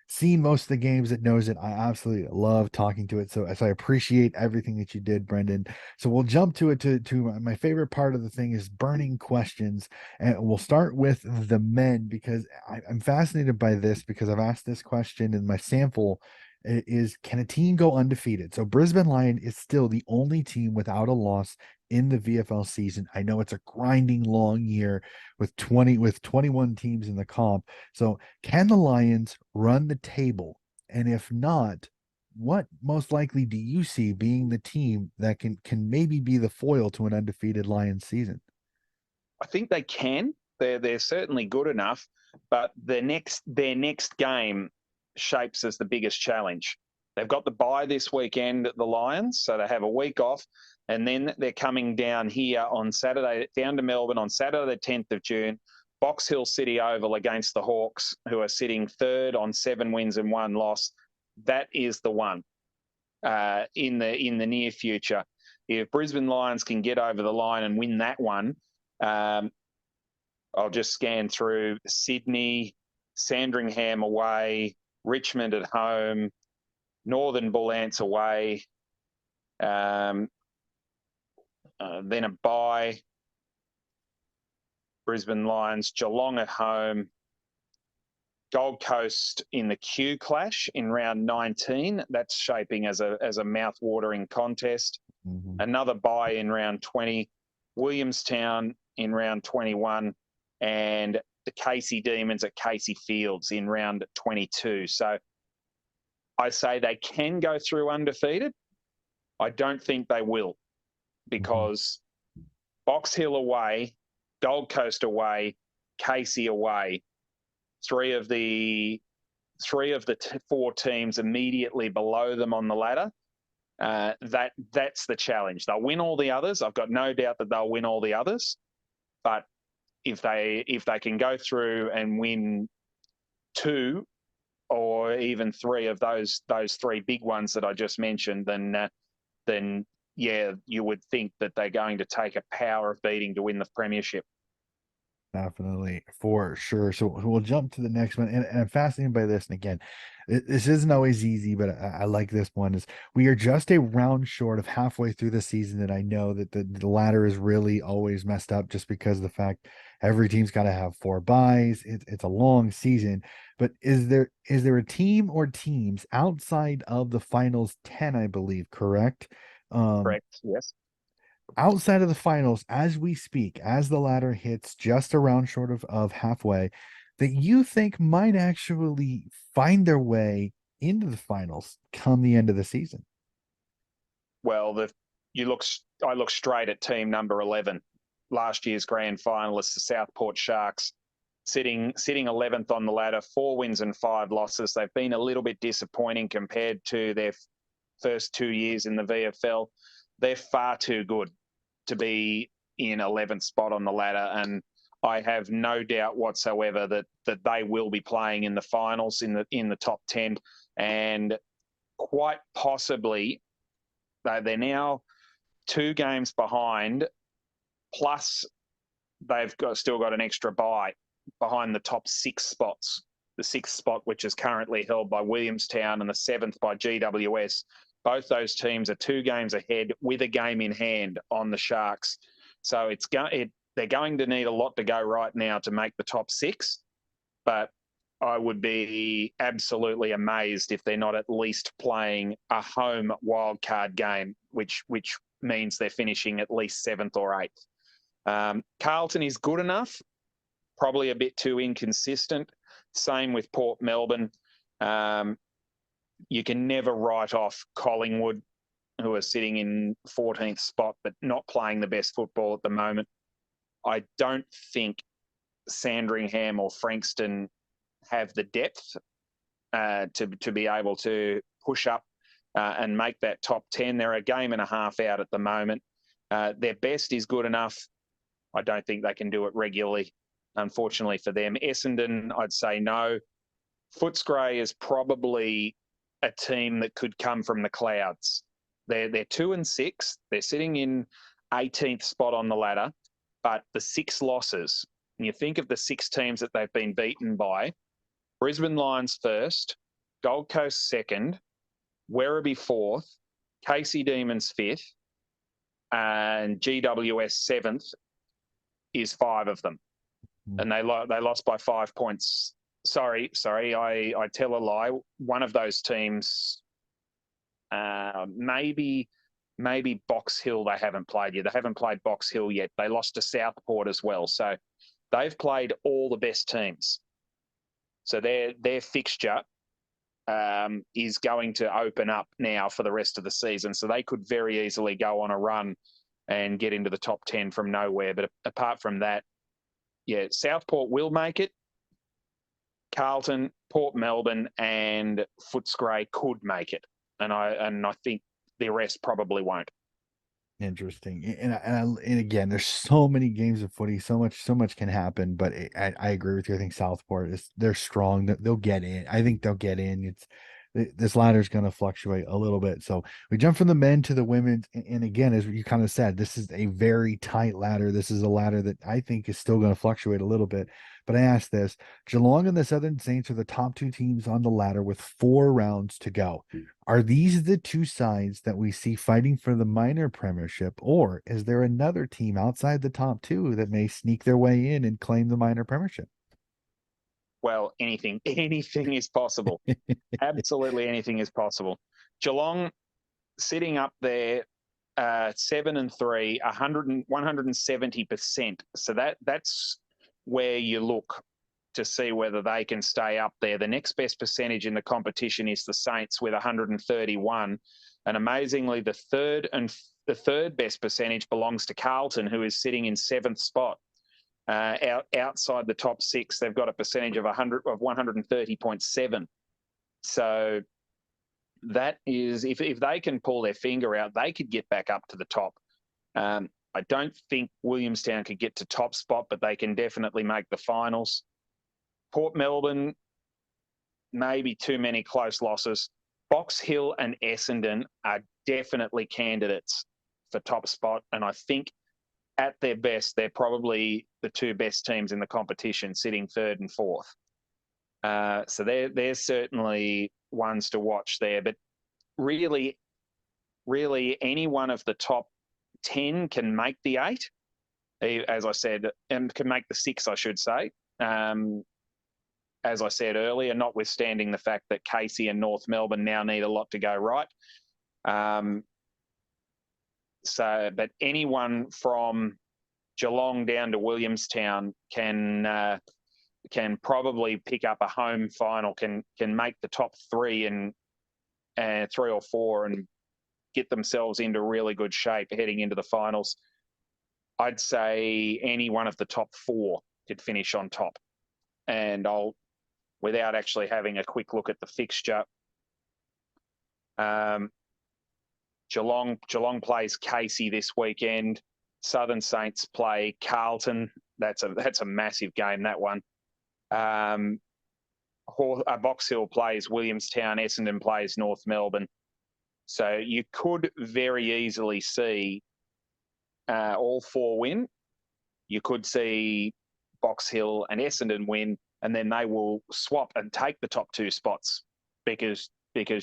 seen most of the games that knows it. I absolutely love talking to it. So I appreciate everything that you did, Brendan. So we'll jump to it to my favorite part of the thing is burning questions. And we'll start with the men because I'm fascinated by this because I've asked this question in my sample is can a team go undefeated? So Brisbane Lion is still the only team without a loss in the VFL season. I know it's a grinding long year with 21 teams in the comp. So can the Lions run the table? And if not, what most likely do you see being the team that can maybe be the foil to an undefeated Lions season? I think they can. They're certainly good enough, but their next game shapes as the biggest challenge. They've got the bye this weekend at the Lions, so they have a week off, and then they're coming down here on Saturday, down to Melbourne on Saturday the 10th of June, Box Hill City Oval against the Hawks, who are sitting 3rd on 7 wins and 1 loss. That is the one in the near future. If Brisbane Lions can get over the line and win that one, I'll just scan through Sydney, Sandringham away, Richmond at home, Northern Bullants away, then a bye, Brisbane Lions, Geelong at home, Gold Coast in the Q clash in round 19. That's shaping as a mouth-watering contest. Mm-hmm. Another bye in round 20, Williamstown in round 21, and the Casey Demons at Casey Fields in round 22. So I say they can go through undefeated. I don't think they will because Box Hill away, Gold Coast away, Casey away. Three of the four teams immediately below them on the ladder. That's the challenge. They'll win all the others. I've got no doubt that they'll win all the others. But if they can go through and win two or even three of those three big ones that I just mentioned, then yeah, you would think that they're going to take a power of beating to win the premiership. Definitely, for sure. So we'll jump to the next one, and I'm fascinated by this. And again, this isn't always easy, but I like this one. Is we are just a round short of halfway through the season, and I know that the ladder is really always messed up just because of the fact every team's got to have 4 buys. It's a long season, but is there a team or teams outside of the finals 10? I believe, correct? Um, Correct. Yes. outside of the finals as we speak, as the ladder hits just around short of halfway, that you think might actually find their way into the finals come the end of the season? Well, I look straight at team number 11, last year's grand finalists, the Southport Sharks, sitting 11th on the ladder, 4 wins and 5 losses. They've been a little bit disappointing compared to their first 2 years in the VFL. They're far too good to be in 11th spot on the ladder, and I have no doubt whatsoever that they will be playing in the finals in the top 10, and quite possibly they're now 2 games behind, plus still got an extra bye behind the top 6 spots. The 6th spot, which is currently held by Williamstown, and the 7th by GWS. Both those teams are 2 games ahead with a game in hand on the Sharks. So they're going to need a lot to go right now to make the top 6. But I would be absolutely amazed if they're not at least playing a home wildcard game, which means they're finishing at least 7th or 8th. Carlton is good enough, probably a bit too inconsistent. Same with Port Melbourne. You can never write off Collingwood, who are sitting in 14th spot, but not playing the best football at the moment. I don't think Sandringham or Frankston have the depth to be able to push up and make that top 10. They're a game and a half out at the moment. Their best is good enough. I don't think they can do it regularly, unfortunately for them. Essendon, I'd say no. Footscray is probably a team that could come from the clouds. They're 2 and 6. They're sitting in 18th spot on the ladder, but the 6 losses, and you think of the 6 teams that they've been beaten by: Brisbane Lions first, Gold Coast second, Werribee 4th, Casey Demons 5th, and GWS 7th is 5 of them. And they lost by 5 points. Sorry, I tell a lie. One of those teams, maybe Box Hill, they haven't played yet. They haven't played Box Hill yet. They lost to Southport as well. So they've played all the best teams. So their fixture is going to open up now for the rest of the season. So they could very easily go on a run and get into the top 10 from nowhere. But apart from that, yeah, Southport will make it. Carlton, Port Melbourne, and Footscray could make it, and I think the rest probably won't. Interesting. And again, there's so many games of footy, so much can happen. But I agree with you. I think Southport they're strong. They'll get in. I think they'll get in. This ladder is going to fluctuate a little bit. So we jump from the men to the women, and again, as you kind of said, this is a very tight ladder. This is a ladder that I think is still going to fluctuate a little bit. But I asked this: Geelong and the Southern Saints are the top 2 teams on the ladder with 4 rounds to go. Are these the 2 sides that we see fighting for the minor premiership, or is there another team outside the top 2 that may sneak their way in and claim the minor premiership? Well, anything is possible. Absolutely anything is possible. Geelong sitting up there, 7 and 3, 170%. So that's where you look to see whether they can stay up there. The next best percentage in the competition is the Saints with 131. And amazingly, the third and the third best percentage belongs to Carlton, who is sitting in 7th spot. Outside the top 6, they've got a percentage of 130.7. So that is, if they can pull their finger out, they could get back up to the top. I don't think Williamstown could get to top spot, but they can definitely make the finals. Port Melbourne, maybe too many close losses. Box Hill and Essendon are definitely candidates for top spot, and I think at their best, they're probably the 2 best teams in the competition, sitting 3rd and 4th. So they're certainly ones to watch there. But really, any one of the top 10 can make the 8, as I said, and can make the 6, I should say. As I said earlier, notwithstanding the fact that Casey and North Melbourne now need a lot to go right. But anyone from Geelong down to Williamstown can probably pick up a home final, can make the top 3 and 3 or 4 and get themselves into really good shape heading into the finals. I'd say any one of the top 4 could finish on top. And without actually having a quick look at the fixture, Geelong plays Casey this weekend. Southern Saints play Carlton. That's a massive game, that one. Box Hill plays Williamstown. Essendon plays North Melbourne. So you could very easily see all 4 win. You could see Box Hill and Essendon win, and then they will swap and take the top 2 spots because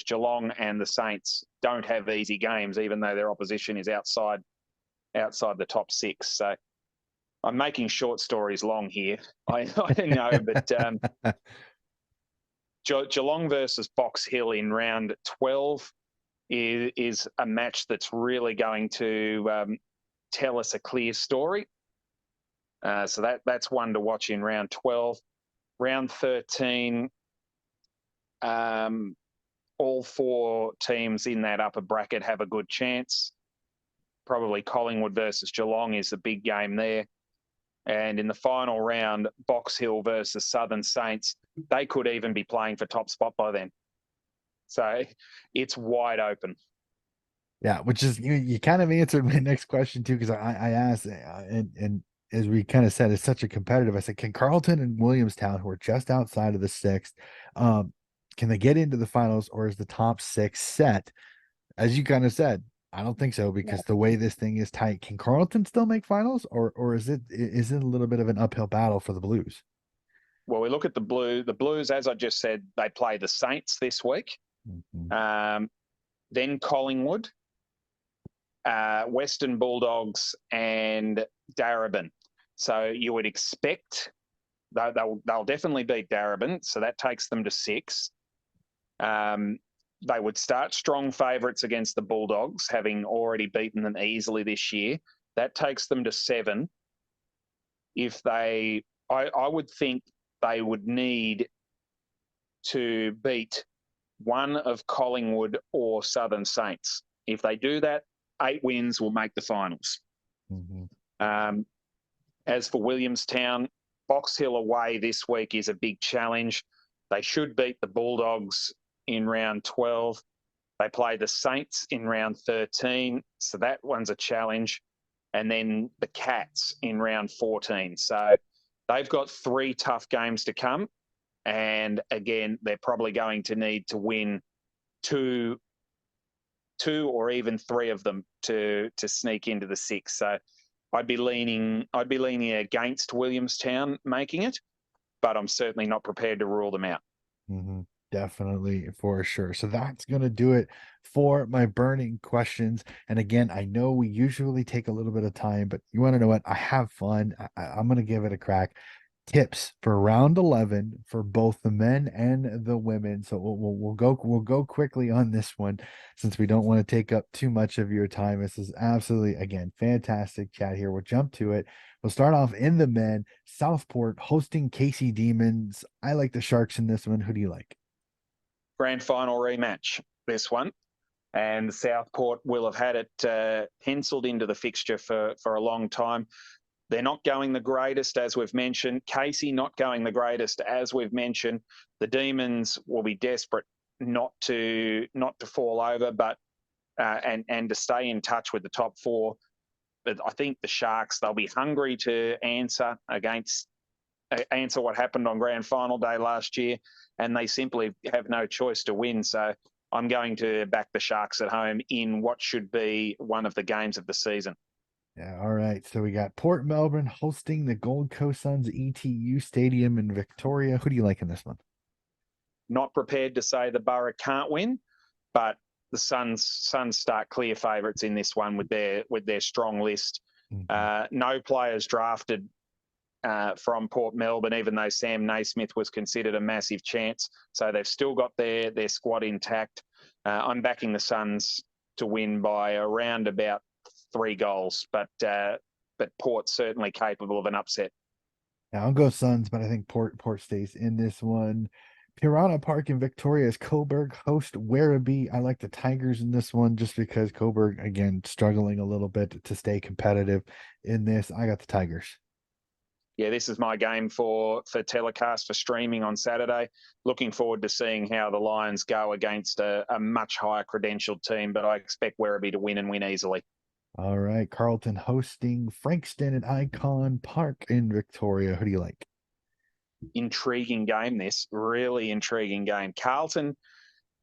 Geelong and the Saints don't have easy games, even though their opposition is outside the top 6. So I'm making short stories long here. I know, but Geelong versus Box Hill in round 12 is a match that's really going to tell us a clear story. So that's one to watch in round 12. Round 13, all 4 teams in that upper bracket have a good chance. Probably Collingwood versus Geelong is the big game there. And in the final round, Box Hill versus Southern Saints, they could even be playing for top spot by then. So it's wide open. Yeah, which is, you kind of answered my next question too, because I asked, and as we kind of said, it's such a competitive. I said, can Carlton and Williamstown, who are just outside of the 6th, can they get into the finals, or is the top 6 set? As you kind of said, I don't think so, because the way this thing is tight. Can Carlton still make finals, or is it a little bit of an uphill battle for the Blues? Well, we look at the Blues, as I just said, they play the Saints this week. Mm-hmm. Then Collingwood, Western Bulldogs, and Darebin. So you would expect they'll definitely beat Darebin, so that takes them to 6. They would start strong favourites against the Bulldogs, having already beaten them easily this year. That takes them to 7. I would think they would need to beat one of Collingwood or Southern Saints. If they do that, 8 wins will make the finals. Mm-hmm. As for Williamstown, Box Hill away this week is a big challenge. They should beat the Bulldogs in round 12. They play the Saints in round 13, so that one's a challenge. And then the Cats in round 14. So they've got 3 tough games to come. And again, they're probably going to need to win two or even 3 of them to sneak into the 6. So I'd be leaning against Williamstown making it, but I'm certainly not prepared to rule them out. Mm-hmm. Definitely, for sure. So that's going to do it for my burning questions. And again, I know we usually take a little bit of time, but you want to know what? I have fun. I'm going to give it a crack. Tips for round 11 for both the men and the women. So we'll go quickly on this one, since we don't want to take up too much of your time. This is absolutely, again, fantastic chat here. We'll jump to it. We'll start off in the men. Southport hosting Casey Demons. I like the Sharks in this one. Who do you like? Grand final rematch, this one. and Southport will have had it penciled into the fixture for a long time. They're not going the greatest, as we've mentioned. Casey not going the greatest, as we've mentioned. The Demons will be desperate not to fall over, but and to stay in touch with the top four. But I think the Sharks, they'll be hungry to answer what happened on grand final day last year, and they simply have no choice to win. So I'm going to back the Sharks at home in what should be one of the games of the season. Yeah, all right. So we got Port Melbourne hosting the Gold Coast Suns ETU Stadium in Victoria. Who do you like in this one? Not prepared to say the Borough can't win, but the Suns start clear favourites in this one with their strong list. No players drafted from Port Melbourne, even though Sam Naismith was considered a massive chance. So they've still got their squad intact. I'm backing the Suns to win by around about 3 goals, but Port's certainly capable of an upset. Yeah, I'll go Suns, but I think Port stays in this one. Piranha Park in Victoria is Coburg host Werribee. I like the Tigers in this one just because Coburg, again, struggling a little bit to stay competitive in this. I got the Tigers. Yeah, this is my game for telecast for streaming on Saturday. Looking forward to seeing how the Lions go against a much higher credentialed team, but I expect Werribee to win and win easily. All right, Carlton hosting Frankston at Icon Park in Victoria. Who do you like? Intriguing game, this really intriguing game. Carlton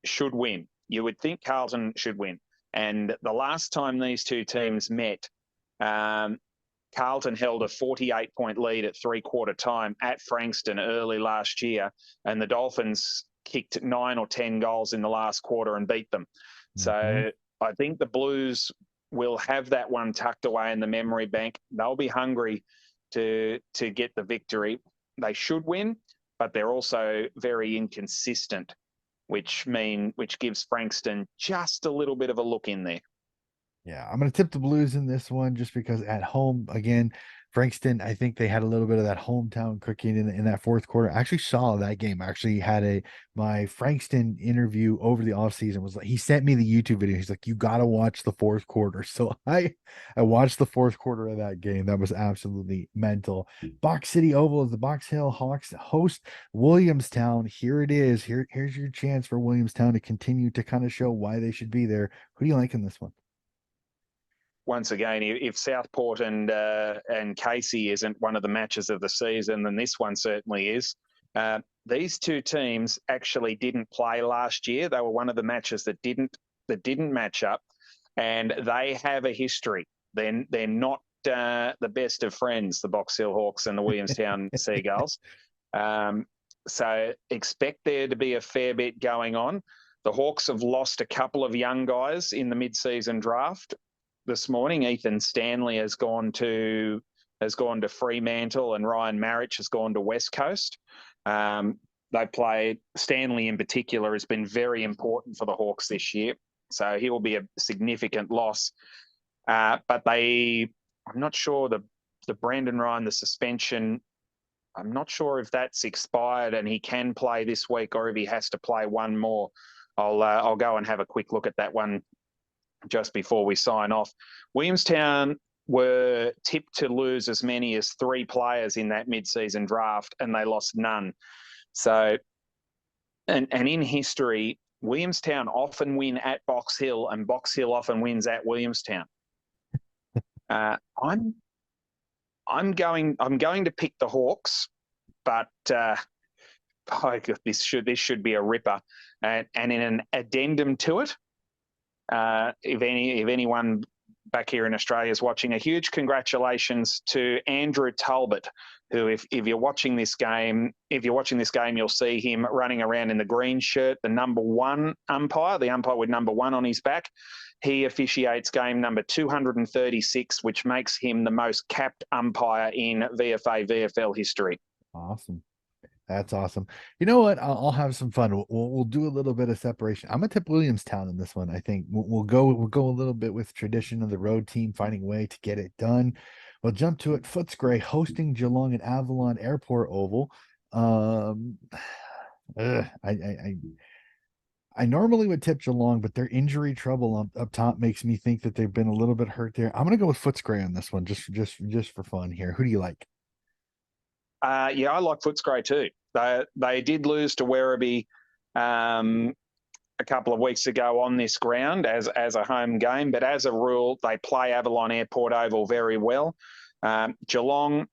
should win. You would think Carlton should win. And the last time these two teams met, Carlton held a 48-point lead at three-quarter time at Frankston early last year, and the Dolphins kicked 9 or 10 goals in the last quarter and beat them. So I think the Blues will have that one tucked away in the memory bank. They'll be hungry to get the victory. They should win, but they're also very inconsistent, which gives Frankston just a little bit of a look in there. Yeah, I'm going to tip the Blues in this one just because at home, again, Frankston, I think they had a little bit of that hometown cooking in that fourth quarter. I actually saw that game. I actually had my Frankston interview over the offseason was like, he sent me the YouTube video. He's like, you got to watch the fourth quarter. So I watched the fourth quarter of that game. That was absolutely mental. Box City Oval is the Box Hill Hawks host Williamstown. Here it is. Here's your chance for Williamstown to continue to kind of show why they should be there. Who do you like in this one? Once again, if Southport and Casey isn't one of the matches of the season, then this one certainly is. These two teams actually didn't play last year. They were one of the matches that didn't match up, and they have a history. They're not the best of friends, the Box Hill Hawks and the Williamstown Seagulls. So expect there to be a fair bit going on. The Hawks have lost a couple of young guys in the mid-season draft. This morning, Ethan Stanley has gone to Fremantle, and Ryan Marich has gone to West Coast. They played Stanley in particular has been very important for the Hawks this year, so he will be a significant loss. But I'm not sure the Brendan Ryan, the suspension. I'm not sure if that's expired and he can play this week, or if he has to play one more. I'll go and have a quick look at that one just before we sign off. Williamstown were tipped to lose as many as 3 players in that mid-season draft, and they lost none. So, and in history, Williamstown often win at Box Hill, and Box Hill often wins at Williamstown. I'm going to pick the Hawks, but this should be a ripper. And in an addendum to it, if anyone back here in Australia is watching, a huge congratulations to Andrew Talbot, who, if you're watching this game, you'll see him running around in the green shirt, the number 1 umpire, the umpire with number 1 on his back. He officiates game number 236, which makes him the most capped umpire in VFL history. Awesome. That's awesome. You know what? I'll have some fun. We'll do a little bit of separation. I'm gonna tip Williamstown in this one. I think we'll go a little bit with tradition of the road team finding a way to get it done. We'll jump to it. Footscray hosting Geelong at Avalon Airport Oval. I I normally would tip Geelong, but their injury trouble up top makes me think that they've been a little bit hurt there. I'm gonna go with Footscray on this one, just for fun here. Who do you like? Yeah, I like Footscray too. They did lose to Werribee um, a couple of weeks ago on this ground as a home game, but as a rule, they play Avalon Airport Oval very well. Geelong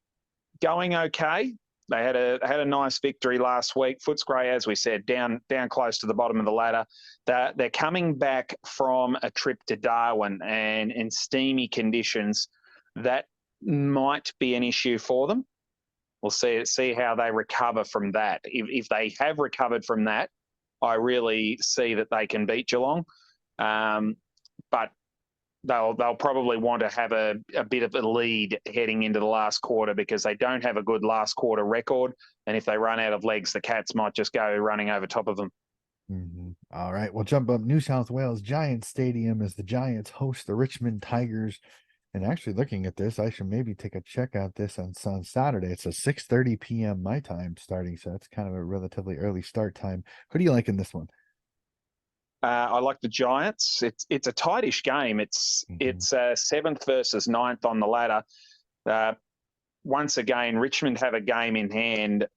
going okay. They had a nice victory last week. Footscray, as we said, down close to the bottom of the ladder. They're coming back from a trip to Darwin and in steamy conditions. That might be an issue for them. We'll see how they recover from that. If they have recovered from that, I really see that they can beat Geelong. But they'll probably want to have a bit of a lead heading into the last quarter because they don't have a good last quarter record. And if they run out of legs, the Cats might just go running over top of them. All right, we'll jump up New South Wales Giants Stadium as the Giants host the Richmond Tigers. And actually, looking at this, I should maybe take a check out this on Saturday. It's a 6:30 p.m. my time starting, so it's kind of a relatively early start time. Who do you like in this one? I like the Giants. It's a tightish game. Mhm. It's seventh versus ninth on the ladder. Uh, Once again, Richmond have a game in hand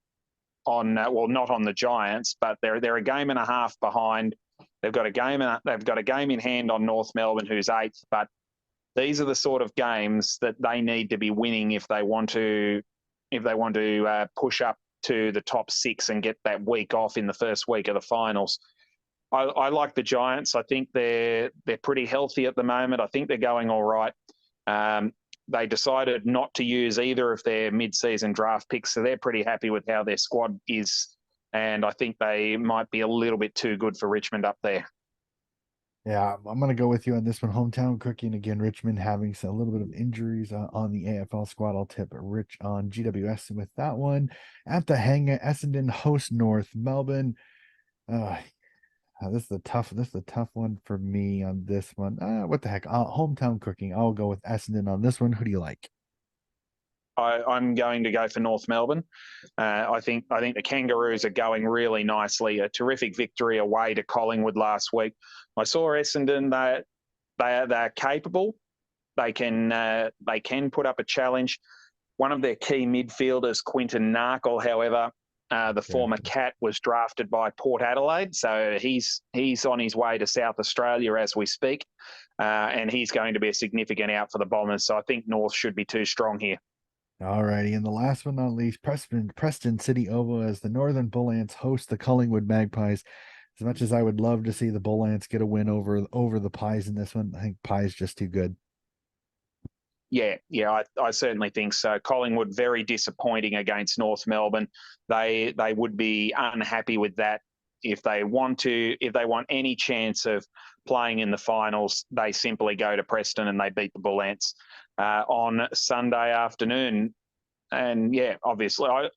on well, not on the Giants, but they're a game and a half behind. They've got a game in hand on North Melbourne, who's eighth. But these are the sort of games that they need to be winning if they want to push up to the top six and get that week off in the first week of the finals. I like the Giants. I think they're pretty healthy at the moment. I think they're going all right. They decided not to use either of their mid-season draft picks, so they're pretty happy with how their squad is. And I think they might be a little bit too good for Richmond up there. Yeah, I'm going to go with you on this one. Hometown cooking again. Richmond having a little bit of injuries on the AFL squad. I'll tip Rich on GWS with that one. At the hangar, Essendon host North Melbourne. Uh, this is a tough one for me on this one. What the heck? Hometown cooking. I'll go with Essendon on this one. Who do you like? I'm going to go for North Melbourne. I think the Kangaroos are going really nicely. A terrific victory away to Collingwood last week. I saw Essendon. They're capable. They can put up a challenge. One of their key midfielders, Quinton Narkle, however, the Yeah. former Cat, was drafted by Port Adelaide, so he's on his way to South Australia as we speak, and he's going to be a significant out for the Bombers. So I think North should be too strong here. All righty. And the last but not least, Preston City Oval as the Northern Bull Ants host the Collingwood Magpies. As much as I would love to see the Bull Ants get a win over the Pies in this one, I think Pies just too good. Yeah, I certainly think so. Collingwood very disappointing against North Melbourne. They would be unhappy with that. If they want any chance of playing in the finals, they simply go to Preston and they beat the Bull Ants on Sunday afternoon. And yeah, obviously, I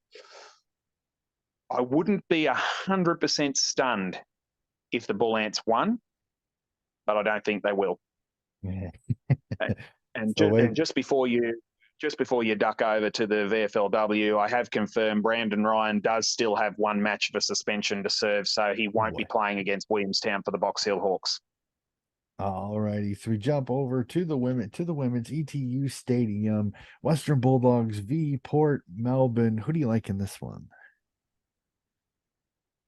wouldn't be 100% stunned if the Bull Ants won, but I don't think they will. Yeah. And, So wait. just before you duck over to the VFLW, I have confirmed Brandon Ryan does still have one match of a suspension to serve, so he Oh won't be boy. playing against Williamstown for the Box Hill Hawks. All righty. So we jump over to the women's ETU Stadium. Western Bulldogs v Port Melbourne. Who do you like in this one?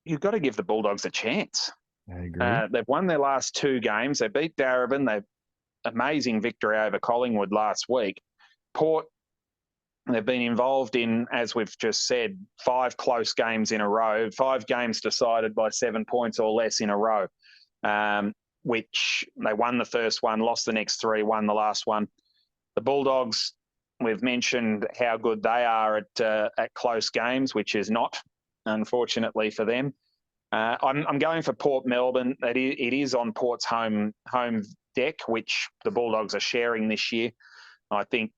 You've got to give the Bulldogs a chance. I agree. They've won their last two games. They beat Darebin. They've amazing victory over Collingwood last week. Port, they've been involved in, as we've just said, 5 close games in a row, 5 games decided by 7 points or less in a row, which they won the first one, lost the next 3, won the last one. The Bulldogs, we've mentioned how good they are at close games, which is not, unfortunately for them. I'm going for Port Melbourne. It is on Port's home deck, which the Bulldogs are sharing this year. I think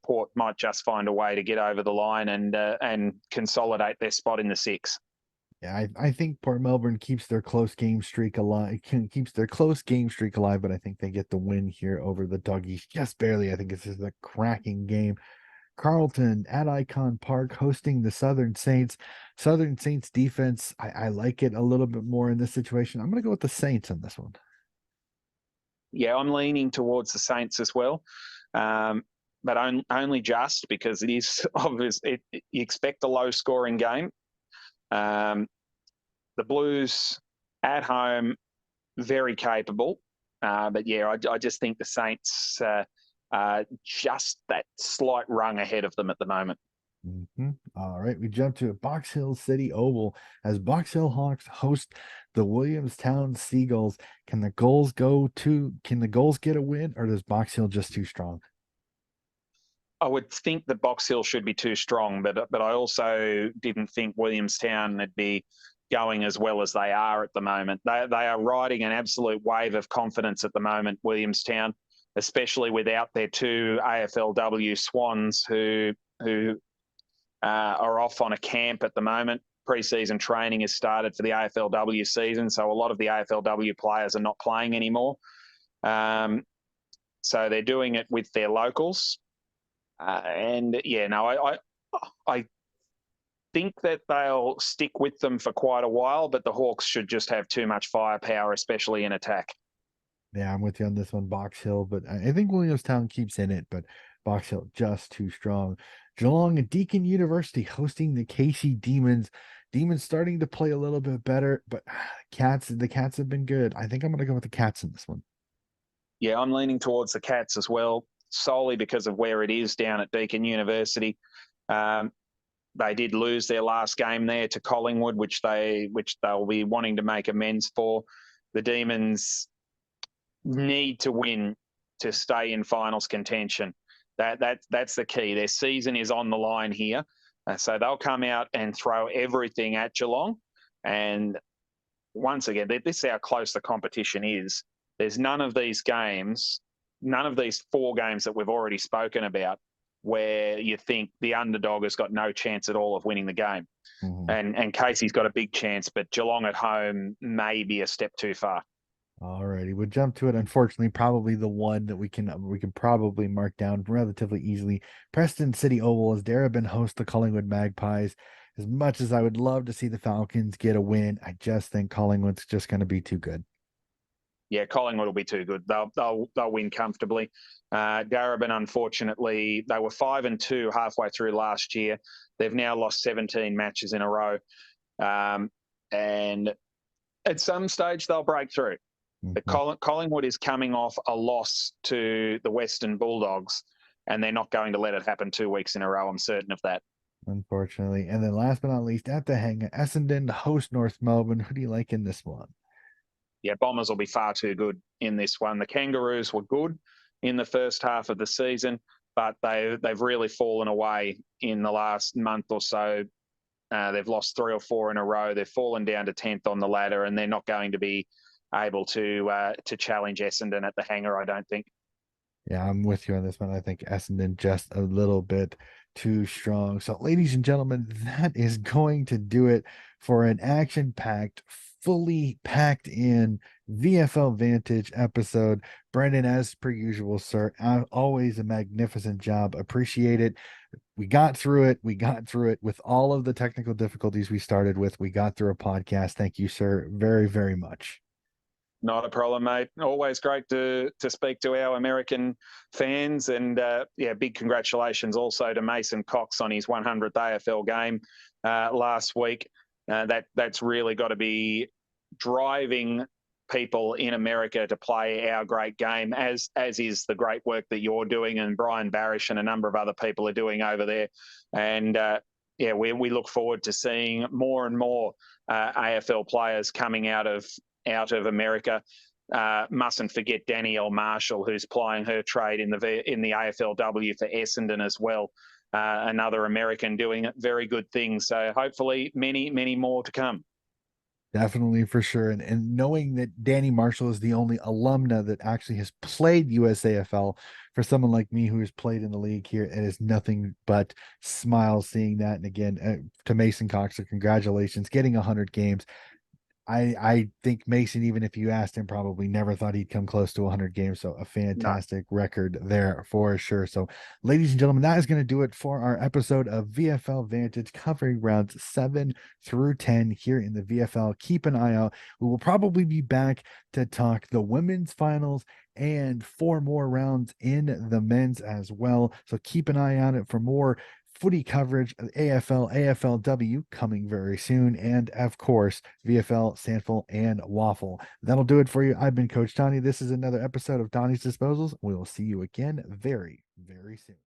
Port might just find a way to get over the line and consolidate their spot in the 6. Yeah, I think Port Melbourne keeps their close game streak alive. But I think they get the win here over the Doggies just barely. I think this is a cracking game. Carlton at Icon Park hosting the Southern Saints. Southern Saints defense, I like it a little bit more in this situation. I'm going to go with the Saints on this one. Yeah, I'm leaning towards the Saints as well, but only just because it is obvious. You expect a low-scoring game. The Blues at home, very capable, but yeah, I just think the Saints just that slight rung ahead of them at the moment. All right, we jump to Box Hill City Oval as Box Hill Hawks host the Williamstown Seagulls. Can the goals get a win, or does Box Hill just too strong? I would think that Box Hill should be too strong, but I also didn't think Williamstown would be going as well as they are at the moment. They are riding an absolute wave of confidence at the moment, Williamstown, especially without their two AFLW Swans who are off on a camp at the moment. Pre-season training has started for the AFLW season, so a lot of the AFLW players are not playing anymore. So they're doing it with their locals. And yeah, no, I think that they'll stick with them for quite a while, but the Hawks should just have too much firepower, especially in attack. Yeah, I'm with you on this one, Box Hill, but I think Williamstown keeps in it, but Box Hill just too strong. Geelong and Deakin University hosting the Casey Demons. Demons starting to play a little bit better, but the Cats have been good. I think I'm gonna go with the Cats in this one. Yeah, I'm leaning towards the Cats as well, solely because of where it is down at Deakin University. They did lose their last game there to Collingwood, which they'll be wanting to make amends for. The Demons need to win to stay in finals contention. That's the key. Their season is on the line here, so they'll come out and throw everything at Geelong. And once again, this is how close the competition is. There's none of these games, none of these four games that we've already spoken about, where you think the underdog has got no chance at all of winning the game. Mm-hmm. And Casey's got a big chance, but Geelong at home may be a step too far. All righty, we'll jump to it. Unfortunately, probably the one that we can probably mark down relatively easily. Preston City Oval as Darabin hosts the Collingwood Magpies. As much as I would love to see the Falcons get a win, I just think Collingwood's just going to be too good. Yeah, Collingwood will be too good. They'll win comfortably. Darabin, unfortunately, they were 5-2 halfway through last year. They've now lost 17 matches in a row, and at some stage they'll break through. Mm-hmm. Collingwood is coming off a loss to the Western Bulldogs, and they're not going to let it happen 2 weeks in a row. I'm certain of that. Unfortunately. And then last but not least, at the hangar, Essendon to host North Melbourne. Who do you like in this one? Yeah, Bombers will be far too good in this one. The Kangaroos were good in the first half of the season, but they've really fallen away in the last month or so. They've lost 3 or 4 in a row. They've fallen down to 10th on the ladder, and they're not going to be able to challenge Essendon at the hangar, I don't think. Yeah, I'm with you on this one. I think Essendon just a little bit too strong. So, ladies and gentlemen, that is going to do it for an action-packed, fully packed in VFL Vantage episode. Brendan, as per usual, sir, always a magnificent job. Appreciate it. We got through it. We got through it with all of the technical difficulties we started with. We got through a podcast. Thank you, sir, very, very much. Not a problem, mate. Always great to speak to our American fans, and yeah, big congratulations also to Mason Cox on his 100th AFL game last week. That's really got to be driving people in America to play our great game, as is the great work that you're doing, and Brian Barish and a number of other people are doing over there. And yeah, we look forward to seeing more and more AFL players coming out of America. Mustn't forget Danielle Marshall, who's plying her trade in the AFLW for Essendon as well. Another American doing very good things. So hopefully many, many more to come. Definitely, for sure. And knowing that Danny Marshall is the only alumna that actually has played USAFL, for someone like me who has played in the league here, it is nothing but smiles seeing that. And again, to Mason Cox, so congratulations, getting 100 games. I think Mason, even if you asked him, probably never thought he'd come close to 100 games. So a No. fantastic record there for sure. So, ladies and gentlemen, that is going to do it for our episode of VFL Vantage, covering rounds 7 through 10 here in the VFL. Keep an eye out. We will probably be back to talk the women's finals and 4 more rounds in the men's as well. So keep an eye on it for more footy coverage of AFL, AFLW coming very soon, and of course, VFL, Sandful, and Waffle. That'll do it for you. I've been Coach Donnie. This is another episode of Donnie's Disposals. We will see you again very, very soon.